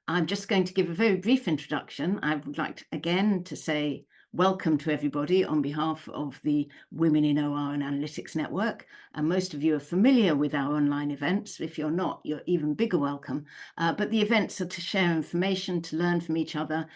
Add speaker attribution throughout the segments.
Speaker 1: I'm just going to give a very brief introduction. I would like again to say welcome to everybody on behalf of the Women in OR and Analytics Network. And most of you are familiar with our online events. If you're not, you're even bigger welcome. But the events are to share information, to learn from each other,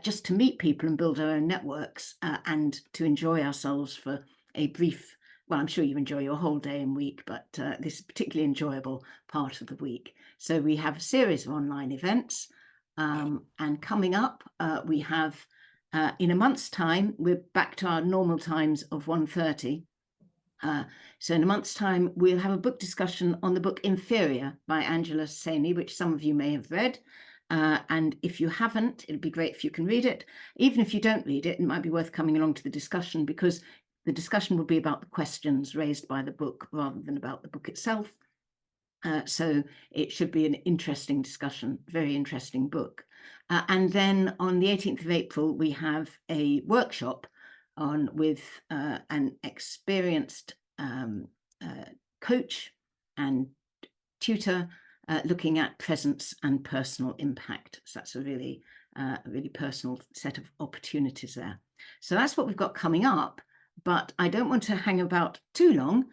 Speaker 1: just to meet people and build our own networks, and to enjoy ourselves for a brief, well, I'm sure you enjoy your whole day and week, but this is a particularly enjoyable part of the week. So we have a series of online events, and coming up, we have, in a month's time, we're back to our normal times of 1:30. So in a month's time, we'll have a book discussion on the book Inferior by Angela Saini, which some of you may have read. And if you haven't, it'd be great if you can read it. Even if you don't read it, it might be worth coming along to the discussion, because the discussion will be about the questions raised by the book rather than about the book itself. So it should be an interesting discussion, very interesting book. And then on the 18th of April, we have a workshop with an experienced coach and tutor looking at presence and personal impact. So that's a really personal set of opportunities there. So that's what we've got coming up. But I don't want to hang about too long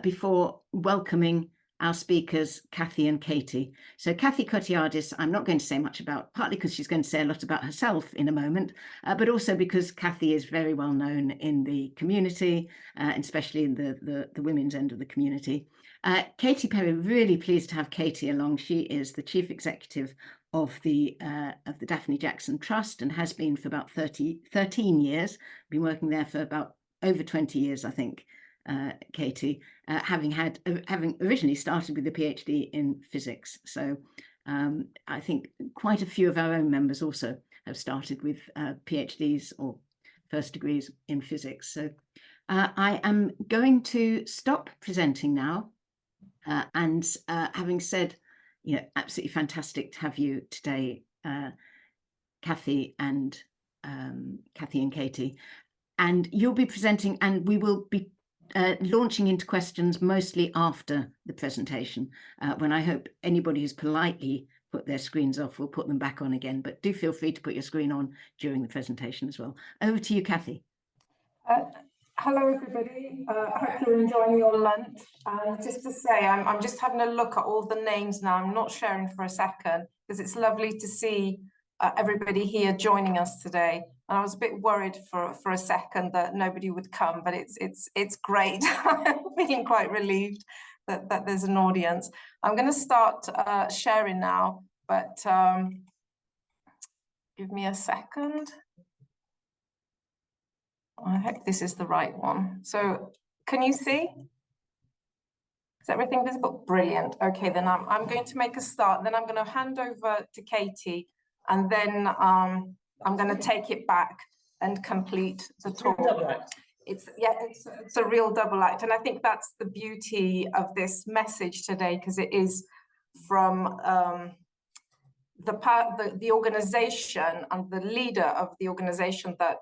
Speaker 1: before welcoming our speakers, Kathy and Katie. So Kathy Kotiadis, I'm not going to say much about, partly because she's going to say a lot about herself in a moment, but also because Kathy is very well known in the community, especially in the women's end of the community. Katie Perry, really pleased to have Katie along. She is the Chief Executive of the Daphne Jackson Trust and has been for about 13 years, been working there for about over 20 years, I think, Katie, having originally started with a PhD in physics. So I think quite a few of our own members also have started with PhDs or first degrees in physics. So I am going to stop presenting now, and having said, absolutely fantastic to have you today, Kathy and Katie. And you'll be presenting, and we will be launching into questions mostly after the presentation, when I hope anybody who's politely put their screens off will put them back on again. But do feel free to put your screen on during the presentation as well. Over to you, Kathy.
Speaker 2: Hello, everybody. I hope you're enjoying your lunch. Just to say, I'm just having a look at all the names now. I'm not sharing for a second because it's lovely to see everybody here joining us today. And I was a bit worried for a second that nobody would come, but it's great. I'm feeling quite relieved that there's an audience. I'm going to start sharing now, but give me a second. I hope this is the right one. So can you see? Is everything visible? Brilliant. Okay, then I'm going to make a start. Then I'm going to hand over to Katie, and then I'm going to take it back and complete the talk. It's a real double act, and I think that's the beauty of this message today, because it is from the organization and the leader of the organization that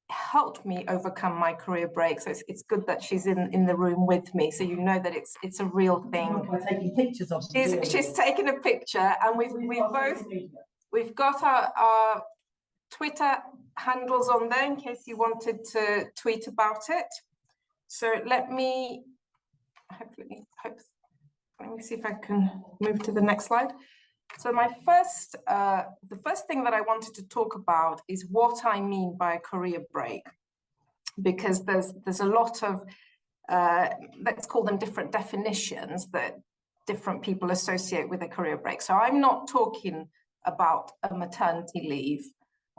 Speaker 2: helped me overcome my career break. So it's good that she's in the room with me, so you know that it's a real thing.
Speaker 3: We're taking pictures of
Speaker 2: she's taken a picture, and we've got our Twitter handles on there in case you wanted to tweet about it. So let me see if I can move to the next slide. So my the first thing that I wanted to talk about is what I mean by a career break, because there's a lot of let's call them different definitions that different people associate with a career break. So I'm not talking about a maternity leave,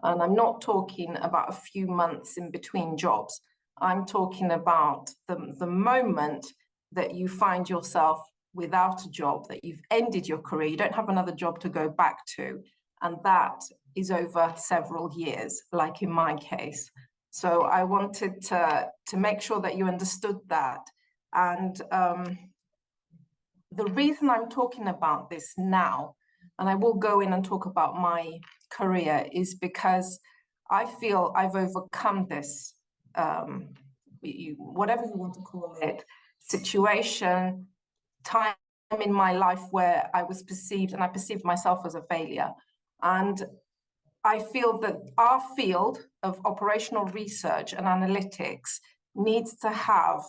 Speaker 2: and I'm not talking about a few months in between jobs. I'm talking about the moment that you find yourself without a job, that you've ended your career, you don't have another job to go back to, and that is over several years, like in my case. So I wanted to make sure that you understood that. And the reason I'm talking about this now, and I will go in and talk about my career, is because I feel I've overcome this, whatever you want to call it, situation, time in my life where I was perceived, and I perceived myself as a failure. And I feel that our field of operational research and analytics needs to have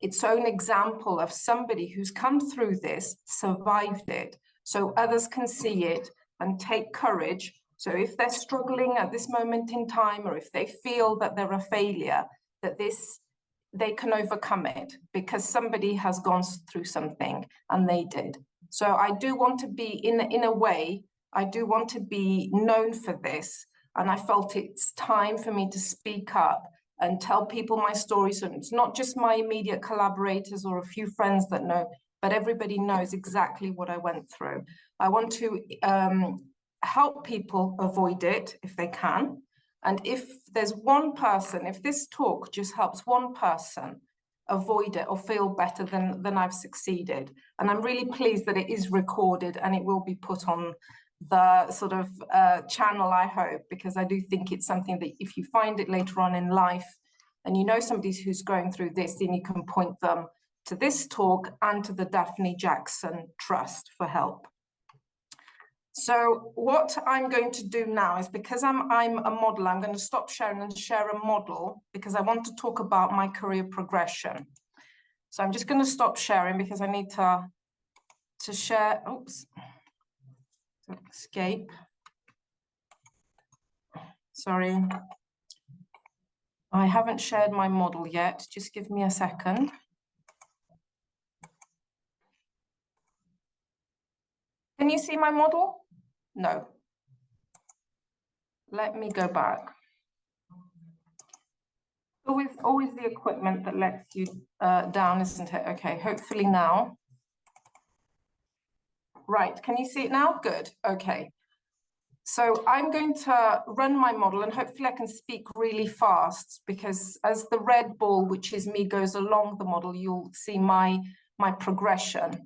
Speaker 2: its own example of somebody who's come through this, survived it, so others can see it and take courage. So if they're struggling at this moment in time, or if they feel that they're a failure, that they can overcome it because somebody has gone through something and they did. So I do want to be, in a way, I do want to be known for this. And I felt it's time for me to speak up and tell people my story. So it's not just my immediate collaborators or a few friends that know, but everybody knows exactly what I went through. I want to help people avoid it if they can. And if there's one person, if this talk just helps one person avoid it or feel better, then I've succeeded. And I'm really pleased that it is recorded and it will be put on the sort of channel, I hope, because I do think it's something that if you find it later on in life and you know somebody who's going through this, then you can point them to this talk and to the Daphne Jackson Trust for help. So what I'm going to do now is, because I'm a model, I'm going to stop sharing and share a model because I want to talk about my career progression. So I'm just going to stop sharing because I need to share, oops, escape. Sorry. I haven't shared my model yet. Just give me a second. Can you see my model? No. Let me go back. Always the equipment that lets you down, isn't it? Okay, hopefully now. Right, can you see it now? Good, okay. So I'm going to run my model and hopefully I can speak really fast because as the red ball, which is me, goes along the model, you'll see my progression.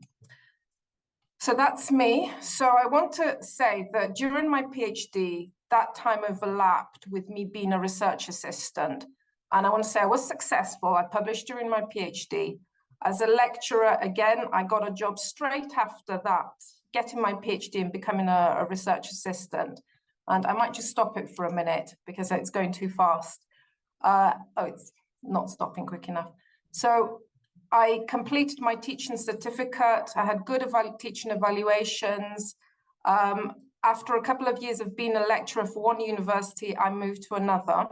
Speaker 2: So that's me. So I want to say that during my PhD, that time overlapped with me being a research assistant. And I want to say I was successful. I published during my PhD. As a lecturer, again, I got a job straight after that, getting my PhD and becoming a research assistant. And I might just stop it for a minute because it's going too fast. Oh, it's not stopping quick enough. So I completed my teaching certificate. I had good teaching evaluations. After a couple of years of being a lecturer for one university, I moved to another.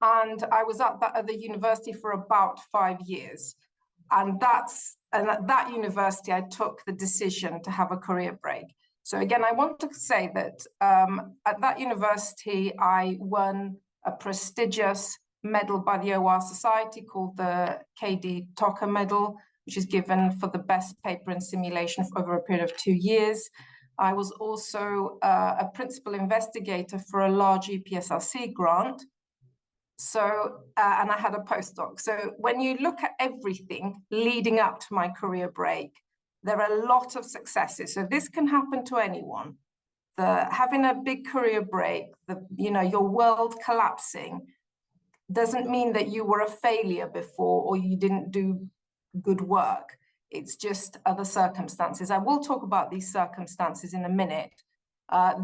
Speaker 2: And I was at that other university for about 5 years. And at that university, I took the decision to have a career break. So again, I want to say that at that university, I won a prestigious medal by the OR Society called the KD Tocker Medal, which is given for the best paper in simulation over a period of 2 years. I was also a principal investigator for a large EPSRC grant. So, and I had a postdoc. So when you look at everything leading up to my career break, there are a lot of successes. So this can happen to anyone. Having a big career break, your world collapsing, doesn't mean that you were a failure before or you didn't do good work. It's just other circumstances. I will talk about these circumstances in a minute.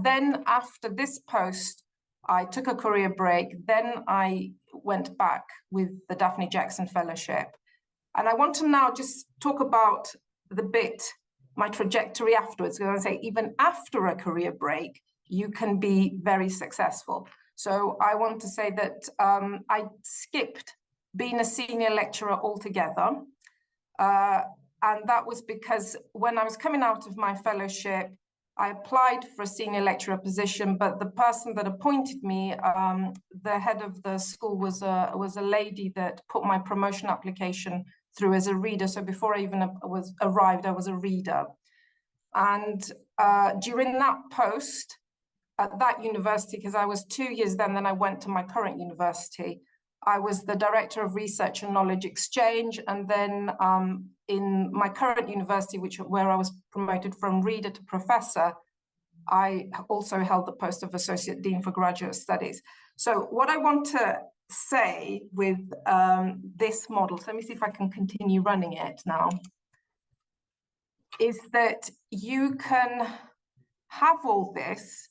Speaker 2: Then after this post, I took a career break. Then I went back with the Daphne Jackson Fellowship. And I want to now just talk about my trajectory afterwards. I'm going to say even after a career break, you can be very successful. So I want to say that I skipped being a senior lecturer altogether. And that was because when I was coming out of my fellowship, I applied for a senior lecturer position, but the person that appointed me, the head of the school was a lady that put my promotion application through as a reader. So before I even arrived, I was a reader. And during that post, at that university, because I was 2 years then I went to my current university, I was the director of research and knowledge exchange. And then in my current university, where I was promoted from reader to professor, I also held the post of associate dean for graduate studies. So what I want to say with this model, so let me see if I can continue running it now. is that you can have all this.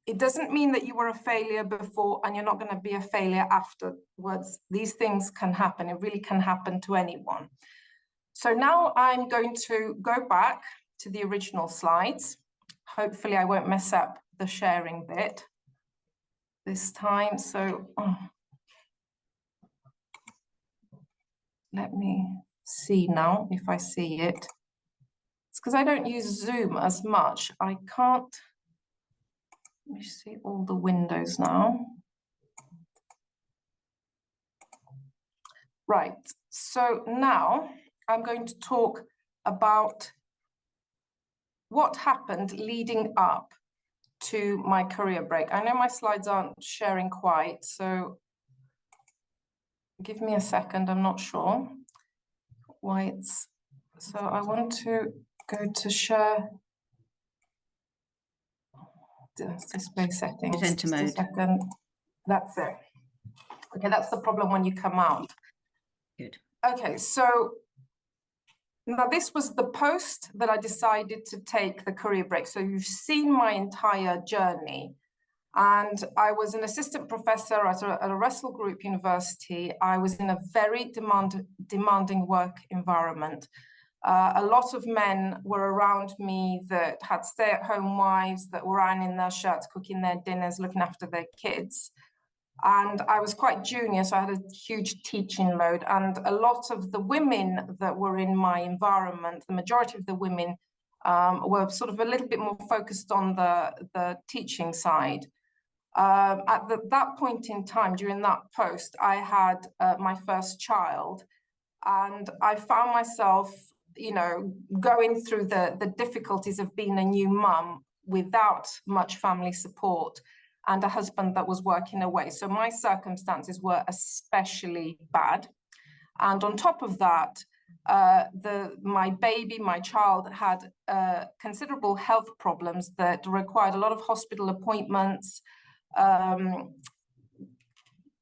Speaker 2: It doesn't mean that you were a failure before and you're not going to be a failure afterwards. These things can happen. It really can happen to anyone. So now I'm going to go back to the original slides. Hopefully I won't mess up the sharing bit this time. So let me see now if I see it. It's because I don't use Zoom as much. I can't. Let me see all the windows now. Right, so now I'm going to talk about what happened leading up to my career break. I know my slides aren't sharing quite, so give me a second. I'm not sure why it's... So I want to go to share display settings.
Speaker 1: Presenter
Speaker 2: Just a
Speaker 1: mode.
Speaker 2: second. That's it. Okay, that's the problem when you come out.
Speaker 1: Good.
Speaker 2: Okay, so now this was the post that I decided to take the career break. So you've seen my entire journey. And I was an assistant professor at a Russell Group University. I was in a very demanding work environment. A lot of men were around me that had stay-at-home wives that were ironing their shirts, cooking their dinners, looking after their kids. And I was quite junior, so I had a huge teaching load. And a lot of the women that were in my environment, the majority of the women were sort of a little bit more focused on the teaching side. At that point in time, during that post, I had my first child, and I found myself, you know, going through the difficulties of being a new mum without much family support and a husband that was working away. So my circumstances were especially bad. And on top of that, my child had considerable health problems that required a lot of hospital appointments,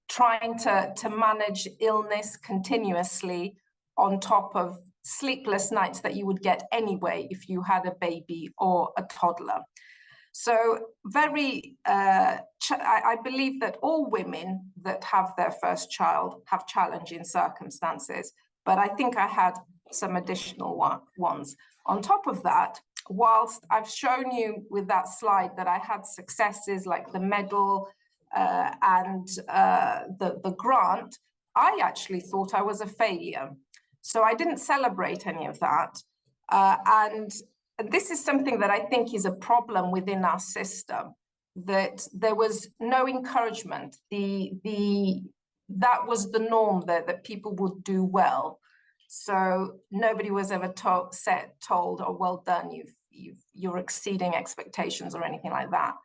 Speaker 2: trying to manage illness continuously on top of sleepless nights that you would get anyway if you had a baby or a toddler. So I believe that all women that have their first child have challenging circumstances, but I think I had some additional ones. On top of that, whilst I've shown you with that slide that I had successes like the medal and the grant, I actually thought I was a failure. So I didn't celebrate any of that. And this is something that I think is a problem within our system, that there was no encouragement. That was the norm there, that people would do well. So nobody was ever told, oh, well done, you're exceeding expectations or anything like that.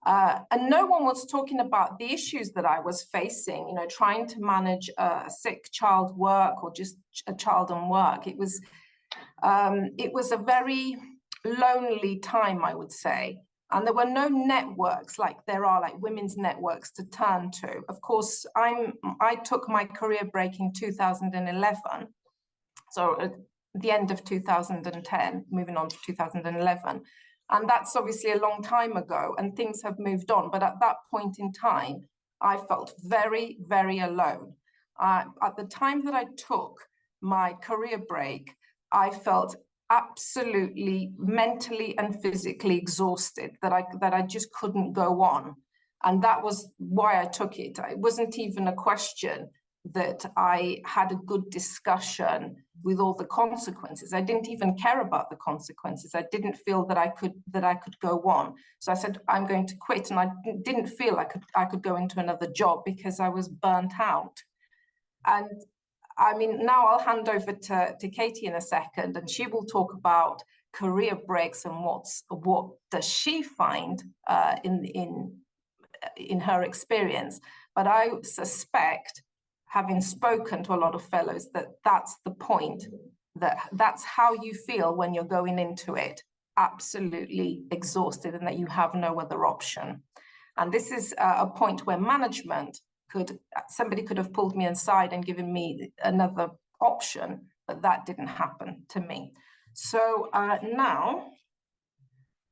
Speaker 2: And no one was talking about the issues that I was facing, you know, trying to manage a sick child work or just a child and work. It was a very lonely time, I would say. And there were no networks like there are, like women's networks to turn to. Of course, I took my career break in 2011. So at the end of 2010, moving on to 2011. And that's obviously a long time ago and things have moved on. But at that point in time, I felt very, very alone. At the time that I took my career break, I felt absolutely mentally and physically exhausted, that I just couldn't go on. And that was why I took it. It wasn't even a question that I had a good discussion with all the consequences. I didn't even care about the consequences. I didn't feel that I could go on. So I said, I'm going to quit. And I didn't feel I could go into another job because I was burnt out. And I mean, now I'll hand over to Katie in a second, and she will talk about career breaks and what does she find in her experience. But I suspect, having spoken to a lot of fellows, that that's the point, that's how you feel when you're going into it, absolutely exhausted, and that you have no other option. And this is a point where management somebody could have pulled me aside and given me another option, but that didn't happen to me. So now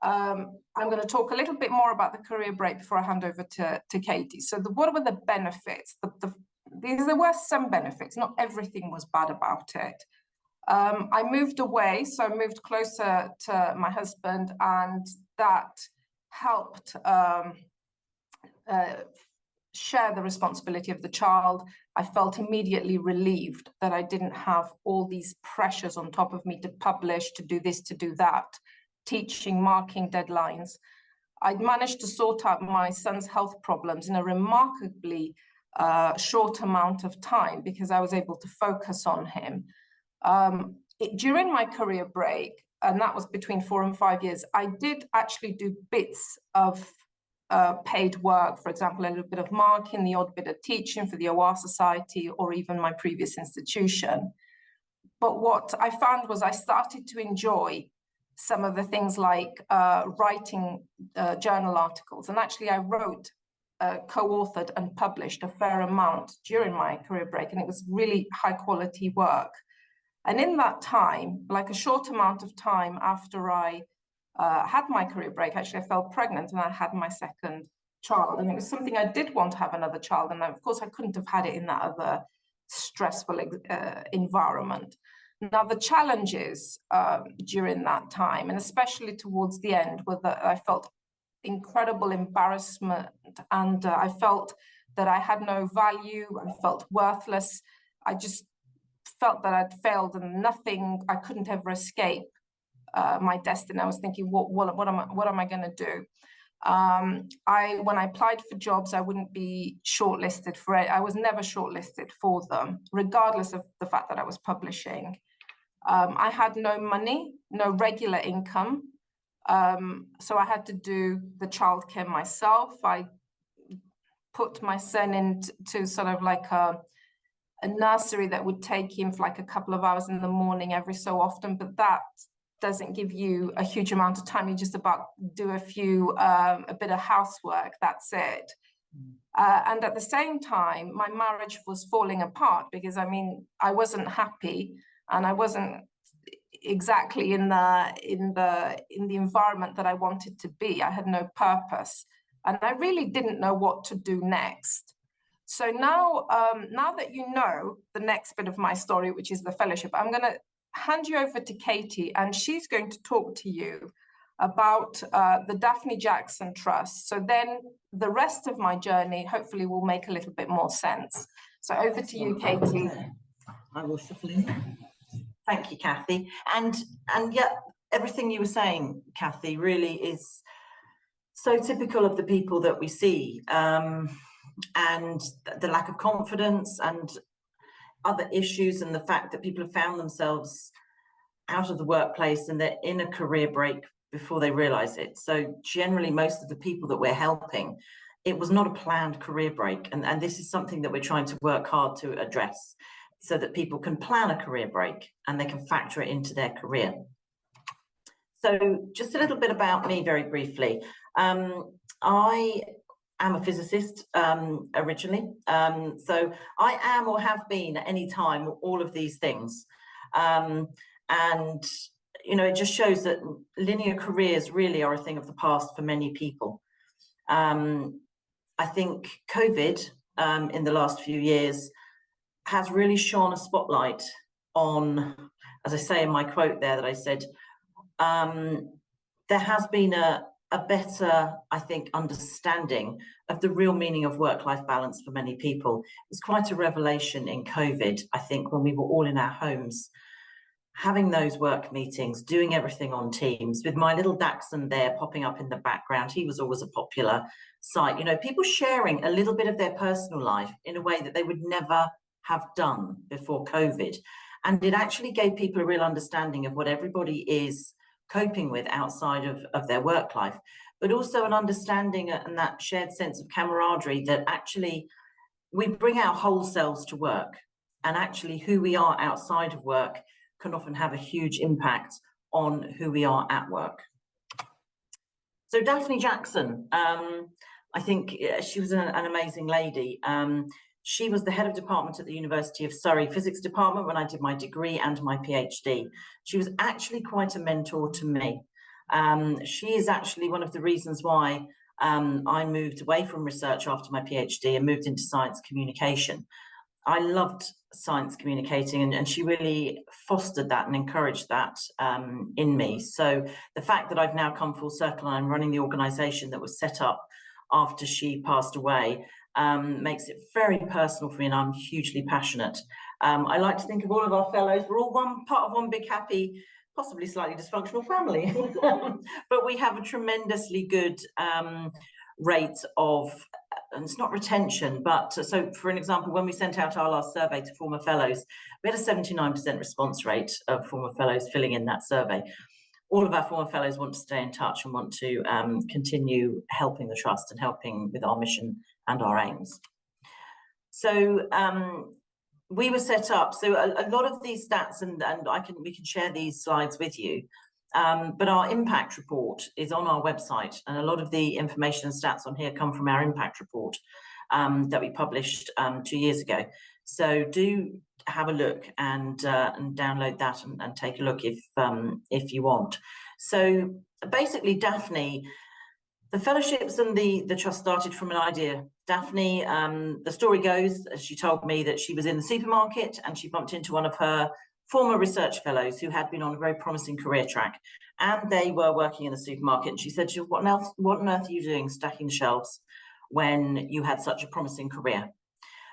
Speaker 2: I'm going to talk a little bit more about the career break before I hand over to Katie. So what were the benefits? There were some benefits, not everything was bad about it. I moved away, so I moved closer to my husband, and that helped share the responsibility of the child. I felt immediately relieved that I didn't have all these pressures on top of me to publish, to do this, to do that, teaching, marking, deadlines. I'd managed to sort out my son's health problems in a remarkably short amount of time because I was able to focus on him. During my career break, and that was between 4 and 5 years, I did actually do bits of paid work, for example, a little bit of marking, the odd bit of teaching for the OR Society or even my previous institution. But what I found was I started to enjoy some of the things like writing journal articles. And actually I wrote, co-authored and published a fair amount during my career break, and it was really high quality work. And in that time, like a short amount of time after I had my career break, actually I fell pregnant and I had my second child. And it was something I did want to have another child. And of course I couldn't have had it in that other stressful environment. Now the challenges during that time, and especially towards the end, were that I felt incredible embarrassment, and I felt that I had no value and felt worthless. I just felt that I'd failed and nothing, I couldn't ever escape my destiny. I was thinking, what am I going to do? When I applied for jobs, I wouldn't be shortlisted for it. I was never shortlisted for them, regardless of the fact that I was publishing. I had no money, no regular income. So I had to do the childcare myself. I put my son into sort of like a nursery that would take him for like a couple of hours in the morning every so often, but that doesn't give you a huge amount of time. You just about do a bit of housework, that's it. And at the same time, my marriage was falling apart because I mean, I wasn't happy and I wasn't exactly in the environment that I wanted to be. I had no purpose and I really didn't know what to do next. So now, now that you know the next bit of my story, which is the fellowship, I'm going to hand you over to Katie, and she's going to talk to you about the Daphne Jackson Trust. So then the rest of my journey hopefully will make a little bit more sense. So over to you, Katie.
Speaker 3: I will shuffle in. Thank you, Kathy. And yeah, everything you were saying, Kathy, really is so typical of the people that we see, and the lack of confidence and other issues, and the fact that people have found themselves out of the workplace and they're in a career break before they realize it. So generally, most of the people that we're helping, it was not a planned career break. And this is something that we're trying to work hard to address so that people can plan a career break and they can factor it into their career. So just a little bit about me very briefly. I am a physicist originally. So I am or have been at any time all of these things. And, you know, it just shows that linear careers really are a thing of the past for many people. I think COVID in the last few years has really shone a spotlight on, as I say in my quote there that I said, there has been a better, I think, understanding of the real meaning of work-life balance for many people. It was quite a revelation in COVID, I think, when we were all in our homes, having those work meetings, doing everything on Teams, with my little Dachshund there popping up in the background. He was always a popular sight. You know, people sharing a little bit of their personal life in a way that they would never have done before COVID. And it actually gave people a real understanding of what everybody is coping with outside of their work life, but also an understanding and that shared sense of camaraderie that actually we bring our whole selves to work, and actually who we are outside of work can often have a huge impact on who we are at work. So Daphne Jackson, I think she was an amazing lady. She was the head of department at the University of Surrey Physics Department when I did my degree and my PhD. She was actually quite a mentor to me. She is actually one of the reasons why I moved away from research after my PhD and moved into science communication. I loved science communicating, and she really fostered that and encouraged that in me. So the fact that I've now come full circle and I'm running the organisation that was set up after she passed away makes it very personal for me, and I'm hugely passionate. I like to think of all of our fellows, we're all one part of one big, happy, possibly slightly dysfunctional family, but we have a tremendously good rate of, and it's not retention, but so for an example, when we sent out our last survey to former fellows, we had a 79% response rate of former fellows filling in that survey. All of our former fellows want to stay in touch and want to continue helping the trust and helping with our mission and our aims. So we were set up, so a lot of these stats, and we can share these slides with you, but our impact report is on our website, and a lot of the information and stats on here come from our impact report that we published 2 years ago. So do have a look and download that and take a look if you want. So basically, Daphne, the fellowships and the trust started from an idea. Daphne, the story goes, as she told me, that she was in the supermarket and she bumped into one of her former research fellows who had been on a very promising career track, and they were working in the supermarket. And she said, what on earth are you doing stacking shelves when you had such a promising career?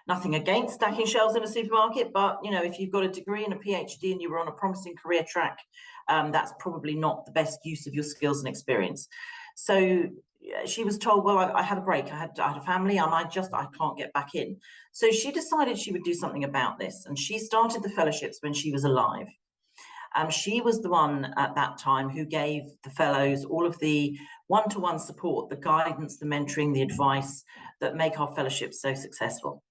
Speaker 3: Nothing against stacking shelves in a supermarket, but you know, if you've got a degree and a PhD and you were on a promising career track, that's probably not the best use of your skills and experience. So she was told, well, I had a break, I had a family, and I can't get back in. So she decided she would do something about this, and she started the fellowships when she was alive. She was the one at that time who gave the fellows all of the one-to-one support, the guidance, the mentoring, the advice that make our fellowships so successful.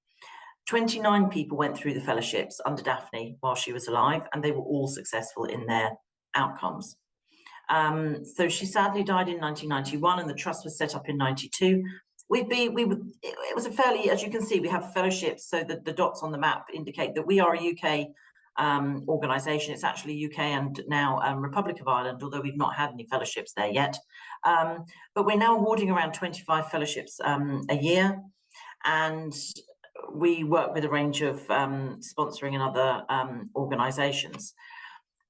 Speaker 3: 29 people went through the fellowships under Daphne while she was alive, and they were all successful in their outcomes. So she sadly died in 1991, and the trust was set up in 92. It was a fairly, as you can see, we have fellowships, so that the dots on the map indicate that we are a UK organisation. It's actually UK and now Republic of Ireland, although we've not had any fellowships there yet. But we're now awarding around 25 fellowships a year, and we work with a range of sponsoring and other organisations.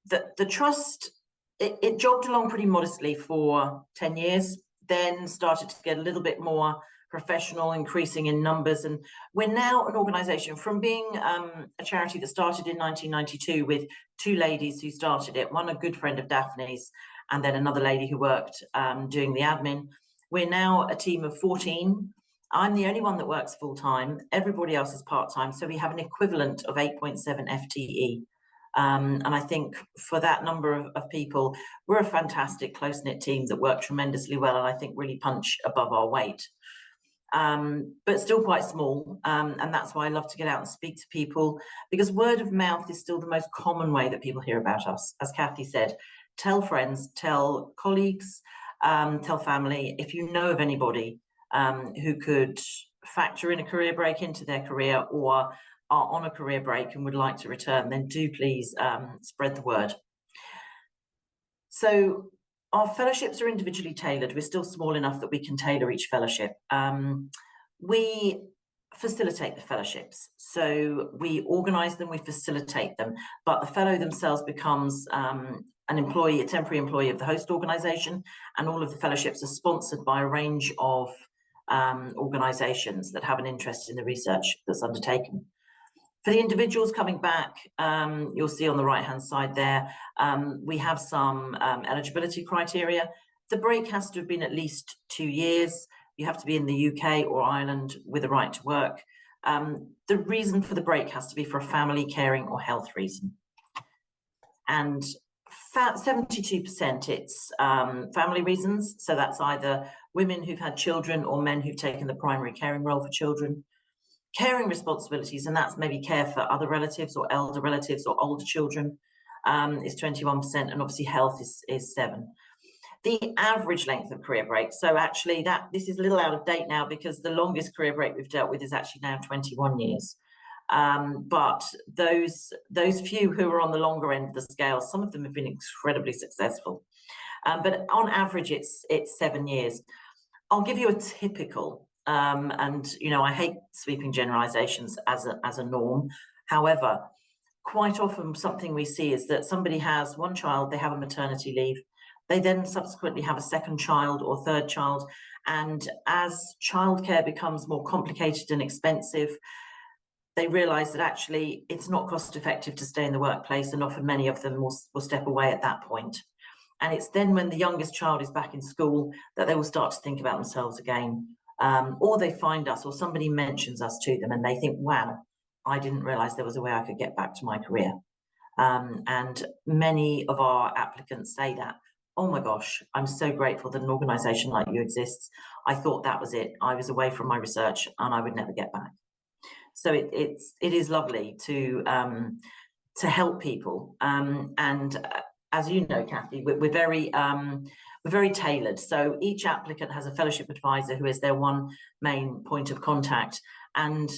Speaker 3: The trust, it jogged along pretty modestly for 10 years, then started to get a little bit more professional, increasing in numbers, and we're now an organisation from being a charity that started in 1992 with two ladies who started it, one a good friend of Daphne's and then another lady who worked doing the admin. We're now a team of 14. I'm the only one that works full-time, everybody else is part-time, so we have an equivalent of 8.7 FTE. And I think for that number of people, we're a fantastic close-knit team that work tremendously well, and I think really punch above our weight. But still quite small, and that's why I love to get out and speak to people, because word of mouth is still the most common way that people hear about us. As Kathy said, tell friends, tell colleagues, tell family. If you know of anybody who could factor in a career break into their career, or are on a career break and would like to return, then do please spread the word. So our fellowships are individually tailored. We're still small enough that we can tailor each fellowship. We facilitate the fellowships. So we organise them, we facilitate them, but the fellow themselves becomes an employee, a temporary employee of the host organisation, and all of the fellowships are sponsored by a range of organisations that have an interest in the research that's undertaken. For the individuals coming back, you'll see on the right-hand side there, we have some eligibility criteria. The break has to have been at least 2 years. You have to be in the UK or Ireland with a right to work. The reason for the break has to be for a family, caring or health reason. And 72% it's family reasons. So that's either women who've had children or men who've taken the primary caring role for children. Caring responsibilities, and that's maybe care for other relatives or elder relatives or older children, is 21%, and obviously health is 7%. The average length of career break, so actually this is a little out of date now, because the longest career break we've dealt with is actually now 21 years. But those few who are on the longer end of the scale, some of them have been incredibly successful. But on average, it's 7 years. I'll give you a typical, and I hate sweeping generalizations as a norm. However, quite often something we see is that somebody has one child, they have a maternity leave, they then subsequently have a second child or third child, and as childcare becomes more complicated and expensive, they realize that actually it's not cost effective to stay in the workplace, and often many of them will step away at that point. And it's then when the youngest child is back in school that they will start to think about themselves again, or they find us, or somebody mentions us to them and they think, wow, I didn't realize there was a way I could get back to my career. And many of our applicants say that, oh my gosh, I'm so grateful that an organization like you exists. I thought that was it. I was away from my research and I would never get back. So it is lovely to help people. And as you know, Kathy, we're very tailored. So each applicant has a fellowship advisor who is their one main point of contact. And,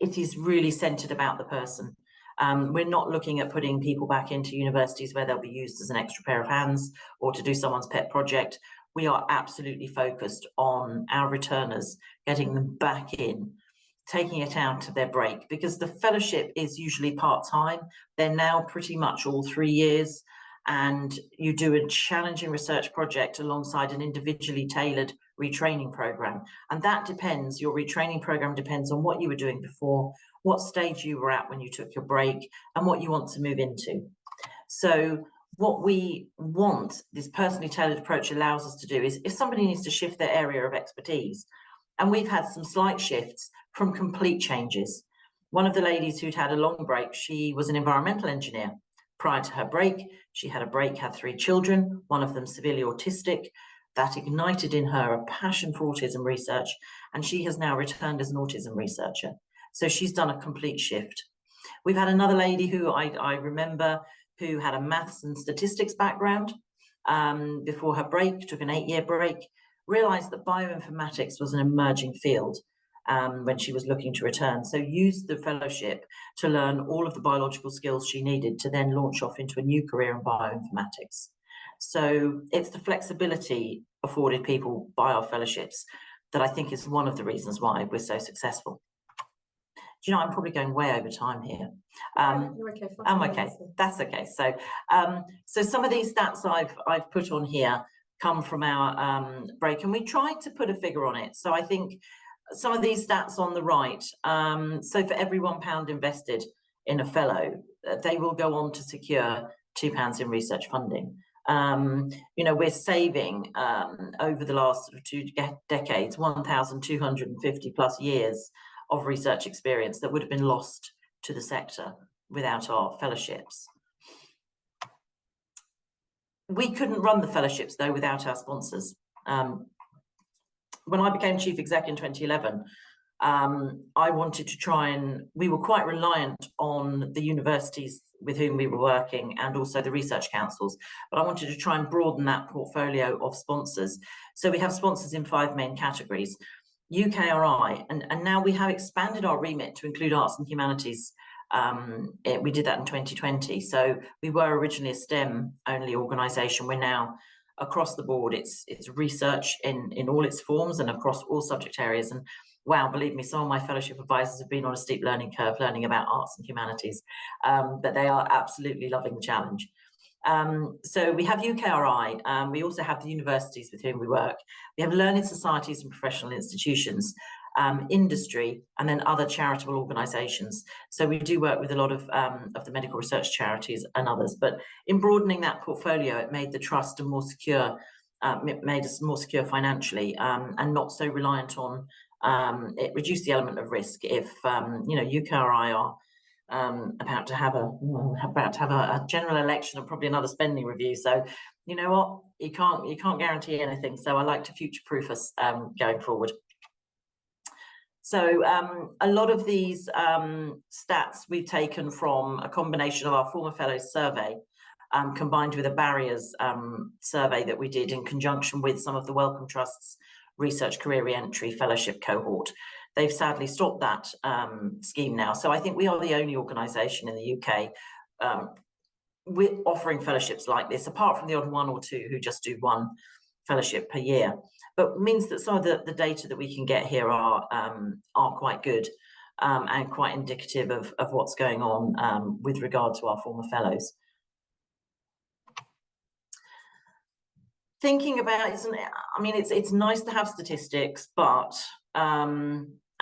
Speaker 3: it is really centered about the person. We're not looking at putting people back into universities where they'll be used as an extra pair of hands or to do someone's pet project. We are absolutely focused on our returners, getting them back in, taking it out of their break, because the fellowship is usually part-time. They're now pretty much all 3 years, and you do a challenging research project alongside an individually tailored retraining program. And that depends, your retraining program depends on what you were doing before, what stage you were at when you took your break, and what you want to move into. So what we want, this personally tailored approach allows us to do is, if somebody needs to shift their area of expertise, and we've had some slight shifts from complete changes. One of the ladies who'd had a long break, she was an environmental engineer. Prior to her break, she had 3 children, one of them severely autistic. That ignited in her a passion for autism research, and she has now returned as an autism researcher. So she's done a complete shift. We've had another lady who I remember, who had a maths and statistics background. Before her break, took an 8-year break, realized that bioinformatics was an emerging field when she was looking to return. So used the fellowship to learn all of the biological skills she needed to then launch off into a new career in bioinformatics. So it's the flexibility afforded people by our fellowships that I think is one of the reasons why we're so successful. Do you know, I'm probably going way over time here.
Speaker 2: You're okay.
Speaker 3: I'm okay. That's okay. So, so some of these stats I've put on here come from our break, and we tried to put a figure on it. So I think some of these stats on the right, so for every £1 invested in a fellow, they will go on to secure £2 in research funding. We're saving over the last 2 decades 1,250 plus years of research experience that would have been lost to the sector without our fellowships. We couldn't run the fellowships though without our sponsors. When I became chief exec in 2011, I wanted to try, and we were quite reliant on the universities with whom we were working and also the research councils, but I wanted to try and broaden that portfolio of sponsors. So we have sponsors in 5 main categories. UKRI, and now we have expanded our remit to include arts and humanities. We did that in 2020. So we were originally a STEM only organisation. We're now across the board. It's research in all its forms and across all subject areas. And wow, believe me, some of my fellowship advisors have been on a steep learning curve learning about arts and humanities, but they are absolutely loving the challenge. So we have UKRI, we also have the universities with whom we work. We have learning societies and professional institutions, industry, and then other charitable organisations. So we do work with a lot of the medical research charities and others, but in broadening that portfolio, it made the trust a more secure, it made us more secure financially, and not so reliant on, it reduced the element of risk if, UKRI are about to have a general election and probably another spending review. So you know what, you can't guarantee anything. So I like to future-proof us going forward. So a lot of these stats we've taken from a combination of our former fellows survey, combined with a barriers survey that we did in conjunction with some of the Wellcome Trust's Research Career Re-entry Fellowship cohort. They've sadly stopped that scheme now. So I think we are the only organisation in the UK with offering fellowships like this, apart from the odd one or two who just do one fellowship per year. But means that some of the data that we can get here are quite good and quite indicative of what's going on with regard to our former fellows. Thinking about it, I mean, it's nice to have statistics, but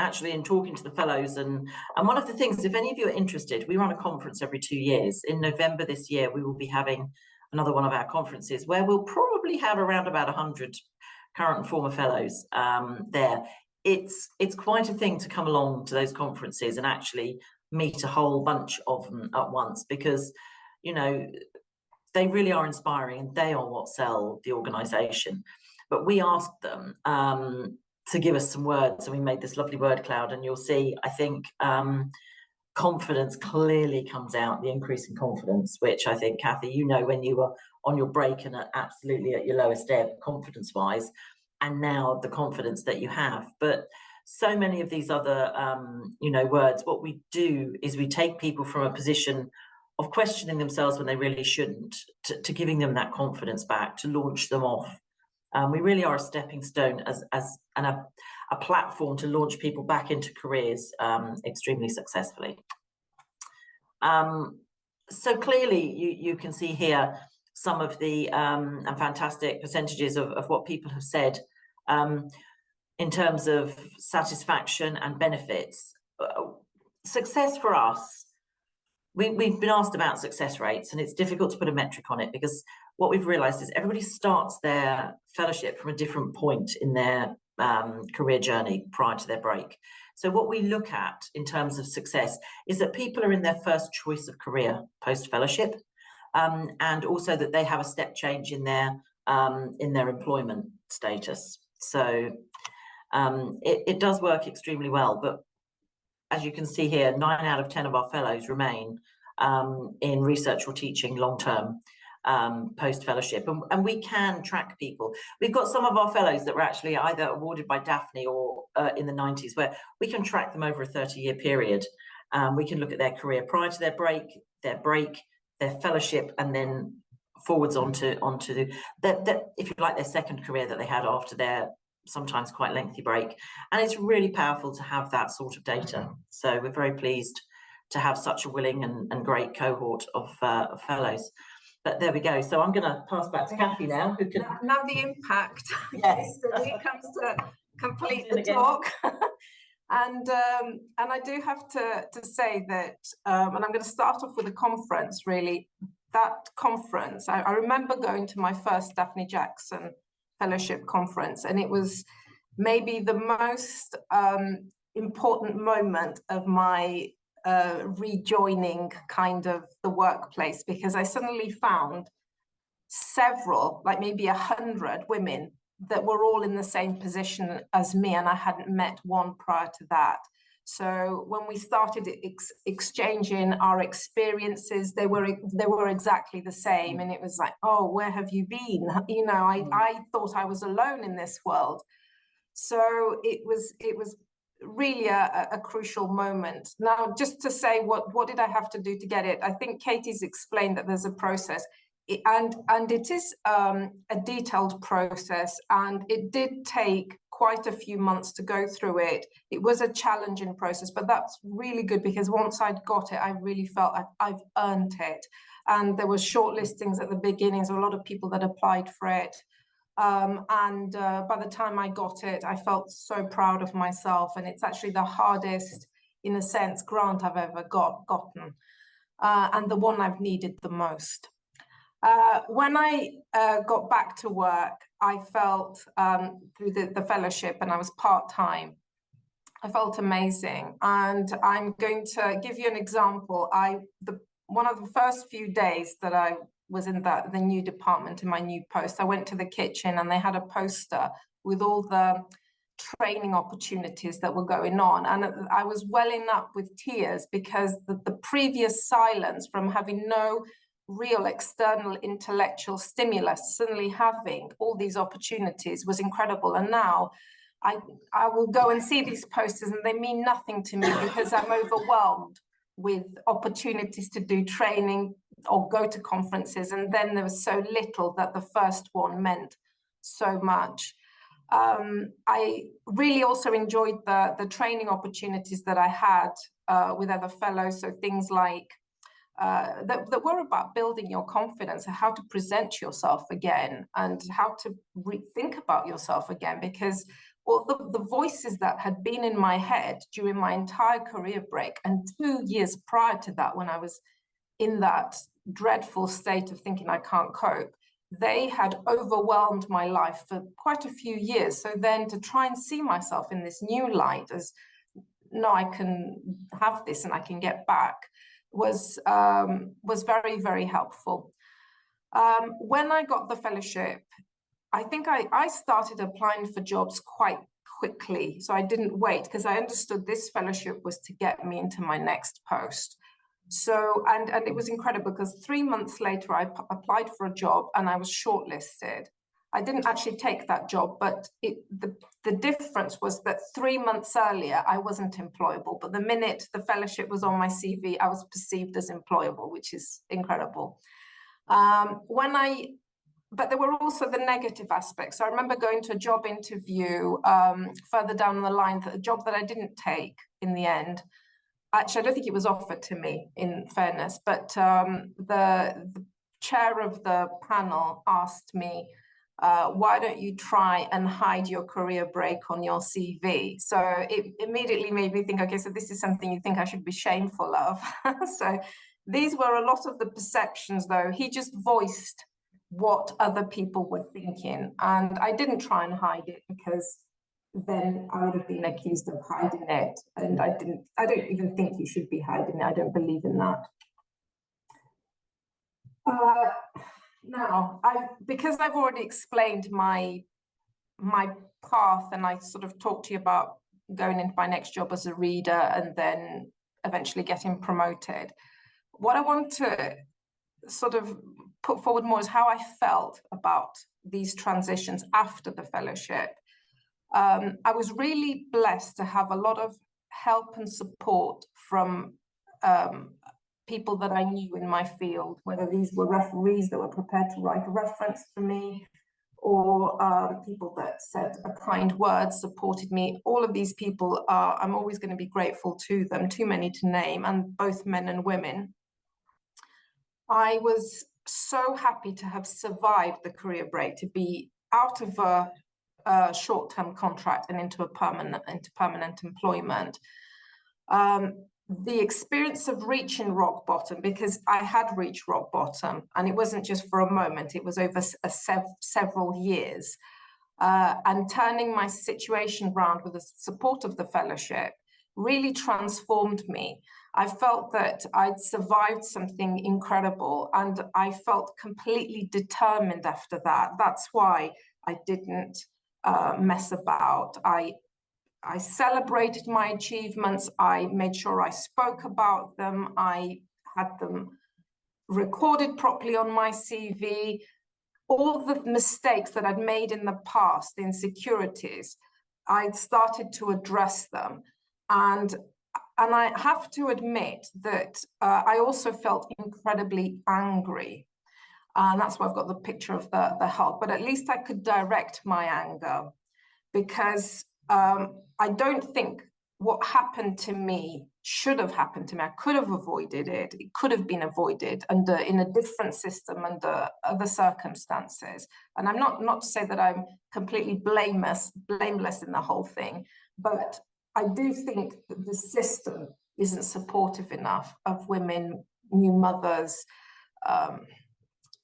Speaker 3: actually in talking to the fellows, and one of the things, if any of you are interested, we run a conference every 2 years. In November this year, we will be having another one of our conferences where we'll probably have around about 100 current and former fellows there. It's quite a thing to come along to those conferences and actually meet a whole bunch of them at once, because, you know, they really are inspiring and they are what sell the organisation. But we asked them to give us some words, and we made this lovely word cloud, and you'll see, I think, confidence clearly comes out, the increase in confidence, which I think, Kathy, you know, when you were on your break and absolutely at your lowest ebb confidence-wise, and now the confidence that you have. But so many of these other, you know, words, what we do is we take people from a position of questioning themselves when they really shouldn't, to giving them that confidence back, to launch them off. We really are a stepping stone and a platform to launch people back into careers extremely successfully. So clearly you can see here some of the fantastic percentages of what people have said in terms of satisfaction and benefits. Success for us, we've been asked about success rates, and it's difficult to put a metric on it, because what we've realized is everybody starts their fellowship from a different point in their career journey prior to their break. So what we look at in terms of success is that people are in their first choice of career post-fellowship, and also that they have a step change in their employment status. So it does work extremely well. But as you can see here, 9 out of 10 of our fellows remain in research or teaching long-term post-fellowship, and we can track people. We've got some of our fellows that were actually either awarded by Daphne or in the 90s, where we can track them over a 30-year period. We can look at their career prior to their break, their fellowship, and then forwards onto the if you like, their second career that they had after their sometimes quite lengthy break. And it's really powerful to have that sort of data. So we're very pleased to have such a willing and great cohort of fellows. But there we go. So I'm going to pass back to Kathy now, who can
Speaker 2: now the impact.
Speaker 3: Yes.
Speaker 2: So it comes to complete the talk. And I do have to say that, and I'm going to start off with a conference, really. That conference, I remember going to my first Daphne Jackson Fellowship conference, and it was maybe the most important moment of my rejoining kind of the workplace, because I suddenly found several, like maybe 100 women that were all in the same position as me, and I hadn't met one prior to that. So when we started exchanging our experiences, they were exactly the same, and it was like, oh, where have you been? You know, I thought I was alone in this world. So it was really a crucial moment. Now, just to say what did I have to do to get it? I think Katie's explained that there's a process, and it is a detailed process, and it did take quite a few months to go through it. It was a challenging process, but that's really good, because once I'd got it, I really felt I've earned it. And there was shortlistings at the beginning, so a lot of people that applied for it. By the time I got it, I felt so proud of myself, and it's actually the hardest, in a sense, grant I've ever gotten, and the one I've needed the most. When I got back to work, I felt through the fellowship, and I was part-time, I felt amazing. And I'm going to give you an example. One of the first few days that I was in the new department, in my new post, I went to the kitchen, and they had a poster with all the training opportunities that were going on. And I was welling up with tears, because the previous silence from having no real external intellectual stimulus, suddenly having all these opportunities was incredible. And now I will go and see these posters and they mean nothing to me because I'm overwhelmed with opportunities to do training or go to conferences. And then there was so little that the first one meant so much. I really also enjoyed the training opportunities that I had with other fellows. So things like that were about building your confidence and how to present yourself again and how to think about yourself again, because well, the voices that had been in my head during my entire career break and 2 years prior to that, when I was in that dreadful state of thinking I can't cope, they had overwhelmed my life for quite a few years. So then to try and see myself in this new light as, no, I can have this and I can get back, was very, very helpful. When I got the fellowship, I think I started applying for jobs quite quickly. So I didn't wait because I understood this fellowship was to get me into my next post. So, and it was incredible because 3 months later, I applied for a job and I was shortlisted. I didn't actually take that job, but the difference was that 3 months earlier, I wasn't employable. But the minute the fellowship was on my CV, I was perceived as employable, which is incredible. But there were also the negative aspects. So I remember going to a job interview further down the line, a job that I didn't take in the end. Actually, I don't think it was offered to me, in fairness, but the chair of the panel asked me, why don't you try and hide your career break on your CV? So it immediately made me think, okay, so this is something you think I should be shameful of. So these were a lot of the perceptions, though. He just voiced what other people were thinking. And I didn't try and hide it because then I would have been accused of hiding it. And I don't even think you should be hiding it. I don't believe in that. Now, because I've already explained my path and I sort of talked to you about going into my next job as a reader and then eventually getting promoted, what I want to sort of put forward more is how I felt about these transitions after the fellowship. I was really blessed to have a lot of help and support from people that I knew in my field, whether these were referees that were prepared to write a reference for me, or people that said a kind word, supported me. All of these people I'm always going to be grateful to them, too many to name, and both men and women. I was so happy to have survived the career break, to be out of a short-term contract and into permanent employment. The experience of reaching rock bottom, because I had reached rock bottom, and it wasn't just for a moment, it was over several years, and turning my situation around with the support of the fellowship really transformed me. I felt that I'd survived something incredible, and I felt completely determined after that. That's why I didn't mess about. I celebrated my achievements. I made sure I spoke about them. I had them recorded properly on my CV. All the mistakes that I'd made in the past, the insecurities, I'd started to address them. And I have to admit that I also felt incredibly angry. And that's why I've got the picture of the Hulk. But at least I could direct my anger, because I don't think what happened to me should have happened to me. I could have avoided it. It could have been avoided in a different system, under other circumstances. And I'm not to say that I'm completely blameless in the whole thing, but I do think that the system isn't supportive enough of women, new mothers.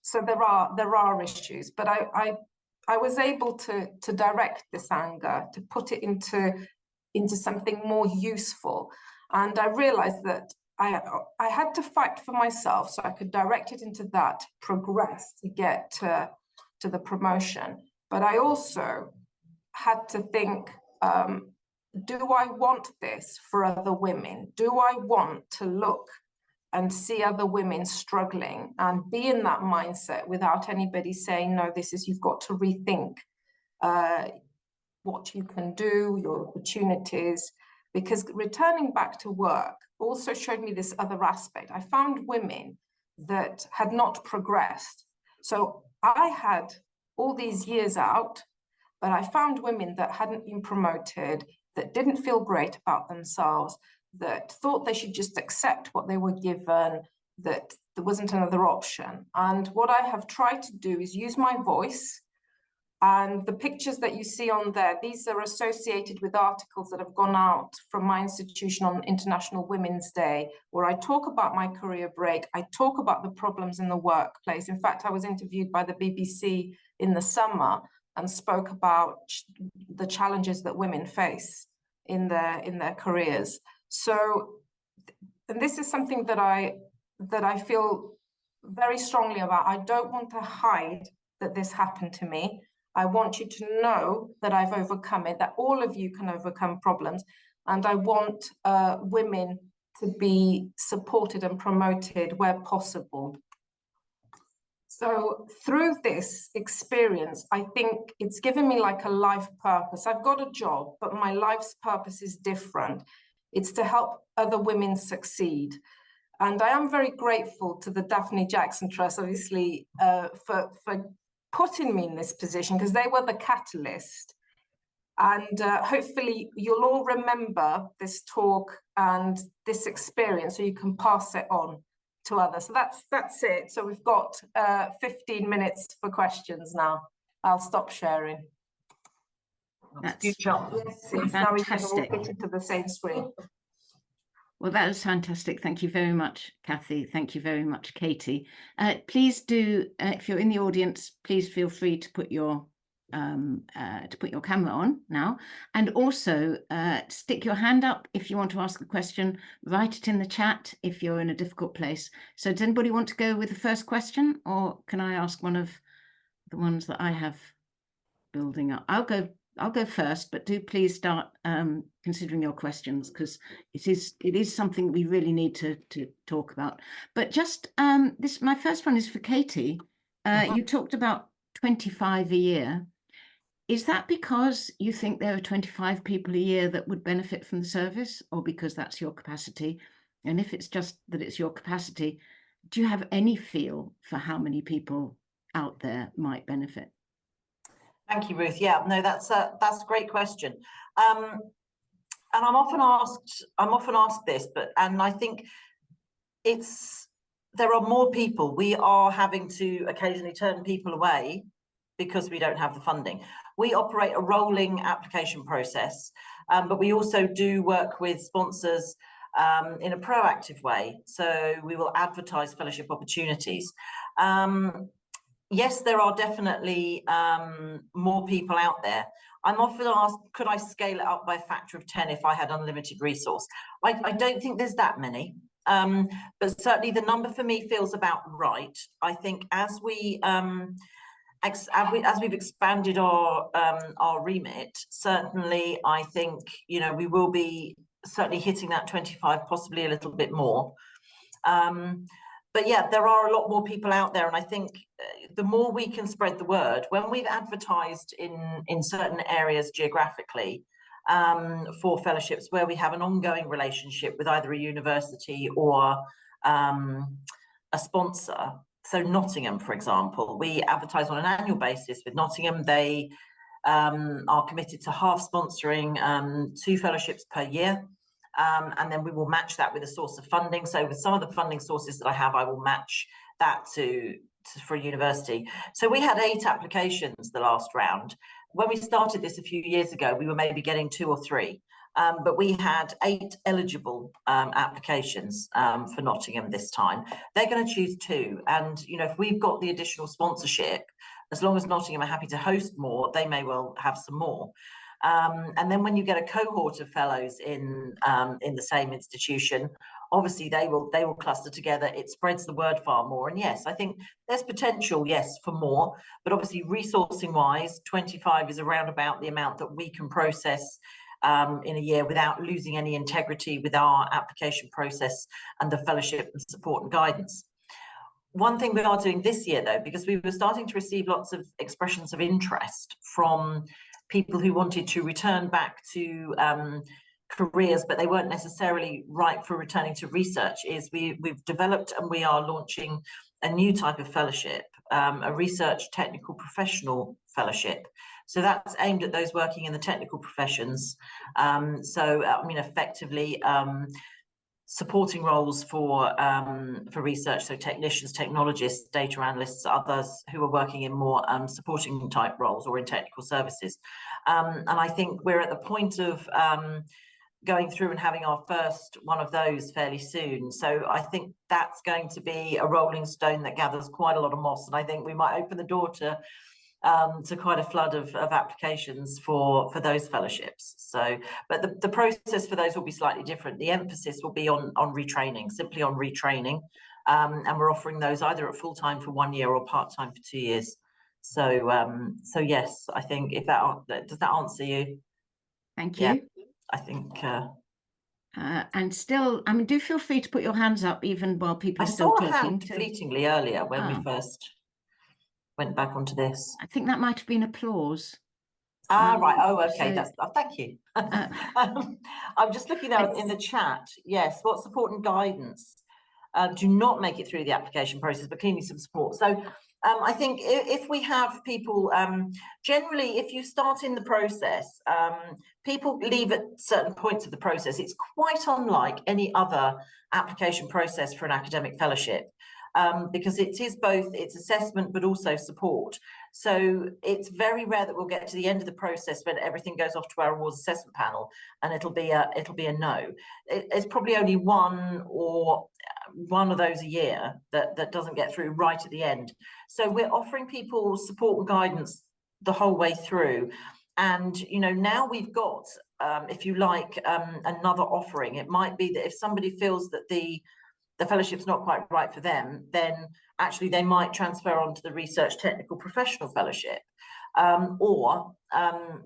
Speaker 2: So there are issues, but I was able to direct this anger, to put it into something more useful. And I realized that I had to fight for myself so I could direct it into that, progress to get to the promotion. But I also had to think, do I want this for other women? Do I want to look and see other women struggling and be in that mindset without anybody saying, no, you've got to rethink what you can do, your opportunities, because returning back to work also showed me this other aspect. I found women that had not progressed. So I had all these years out, but I found women that hadn't been promoted, that didn't feel great about themselves, that thought they should just accept what they were given, that there wasn't another option. And what I have tried to do is use my voice. And the pictures that you see on there, these are associated with articles that have gone out from my institution on International Women's Day, where I talk about my career break, I talk about the problems in the workplace. In fact, I was interviewed by the BBC in the summer and spoke about the challenges that women face in their careers. So, and this is something that I feel very strongly about. I don't want to hide that this happened to me. I want you to know that I've overcome it, that all of you can overcome problems. And I want women to be supported and promoted where possible. So through this experience, I think it's given me like a life purpose. I've got a job, but my life's purpose is different. It's to help other women succeed. And I am very grateful to the Daphne Jackson Trust, obviously, for putting me in this position, because they were the catalyst. And hopefully you'll all remember this talk and this experience so you can pass it on to others. So that's it. So we've got 15 minutes for questions now. I'll stop sharing.
Speaker 1: That's
Speaker 2: Yes, now we can all
Speaker 1: fantastic.
Speaker 2: fit into the same screen.
Speaker 1: Well, that was fantastic. Thank you very much, Kathy. Thank you very much, Katie. Please do, if you're in the audience, please feel free to put your camera on now, and also stick your hand up if you want to ask a question. Write it in the chat if you're in a difficult place. So does anybody want to go with the first question, or can I ask one of the ones that I have building up? I'll go first, but do please start considering your questions, because it is something we really need to talk about. But just my first one is for Katie. You talked about 25 a year. Is that because you think there are 25 people a year that would benefit from the service, or because that's your capacity? And if it's just that it's your capacity, do you have any feel for how many people out there might benefit?
Speaker 3: Thank you, Ruth. Yeah, no, that's a great question. And I'm often asked this, and I think there are more people. We are having to occasionally turn people away because we don't have the funding. We operate a rolling application process, but we also do work with sponsors in a proactive way. So we will advertise fellowship opportunities. Yes, there are definitely more people out there. I'm often asked, could I scale it up by a factor of 10 if I had unlimited resource? I don't think there's that many, but certainly the number for me feels about right. I think as we've expanded our remit, certainly I think, you know, we will be certainly hitting that 25, possibly a little bit more. But yeah, there are a lot more people out there, and I think the more we can spread the word, when we've advertised in certain areas geographically for fellowships where we have an ongoing relationship with either a university or a sponsor. So Nottingham, for example, we advertise on an annual basis with Nottingham. They are committed to half sponsoring 2 fellowships per year. And then we will match that with a source of funding. So with some of the funding sources that I have, I will match that for a university. So we had 8 applications the last round. When we started this a few years ago, we were maybe getting 2 or 3. But we had 8 eligible applications for Nottingham this time. They're going to choose 2. And, you know, if we've got the additional sponsorship, as long as Nottingham are happy to host more, they may well have some more. And then when you get a cohort of fellows in the same institution, obviously they will cluster together. It spreads the word far more. And yes, I think there's potential, yes, for more, but obviously resourcing wise, 25 is around about the amount that we can process in a year without losing any integrity with our application process and the fellowship and support and guidance. One thing we are doing this year, though, because we were starting to receive lots of expressions of interest from people who wanted to return back to careers, but they weren't necessarily right for returning to research, is we've developed and we are launching a new type of fellowship, a research technical professional fellowship. So that's aimed at those working in the technical professions. Effectively, supporting roles for research, so technicians, technologists, data analysts, others who are working in more supporting type roles or in technical services. And I think we're at the point of going through and having our first one of those fairly soon. So I think that's going to be a rolling stone that gathers quite a lot of moss, and I think we might open the door to quite a flood of applications for those fellowships. So, but the process for those will be slightly different. The emphasis will be on retraining, simply on retraining, and we're offering those either at full time for 1 year or part time for 2 years. So yes, I think if does that answer you?
Speaker 1: Thank you.
Speaker 3: Yeah, I think.
Speaker 1: And still, I mean, do feel free to put your hands up even while people are still talking.
Speaker 3: I saw a hand fleetingly earlier when we first went back onto this.
Speaker 1: I think that might have been applause.
Speaker 3: Right. Oh, okay. So, thank you. I'm just looking out in the chat. Yes. What support and guidance do not make it through the application process, but clearly some support. So I think if we have people, generally, if you start in the process, people leave at certain points of the process. It's quite unlike any other application process for an academic fellowship. Because it is both its assessment but also support. So it's very rare that we'll get to the end of the process when everything goes off to our awards assessment panel and it'll be a no. It's probably only one of those a year that doesn't get through right at the end. So we're offering people support and guidance the whole way through. And now we've got, if you like, another offering. It might be that if somebody feels that the fellowship's not quite right for them, then actually they might transfer on to the research technical professional fellowship.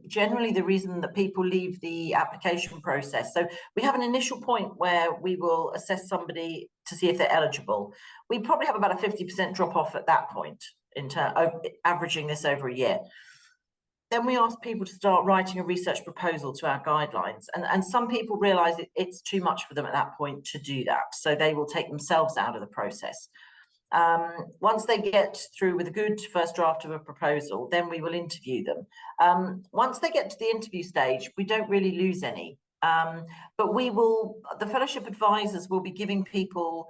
Speaker 3: Generally the reason that people leave the application process, so we have an initial point where we will assess somebody to see if they're eligible. We probably have about a 50% drop off at that point in terms of averaging this over a year. Then we ask people to start writing a research proposal to our guidelines. And some people realize it's too much for them at that point to do that. So they will take themselves out of the process. Once they get through with a good first draft of a proposal, then we will interview them. Once they get to the interview stage, we don't really lose any. But the fellowship advisors will be giving people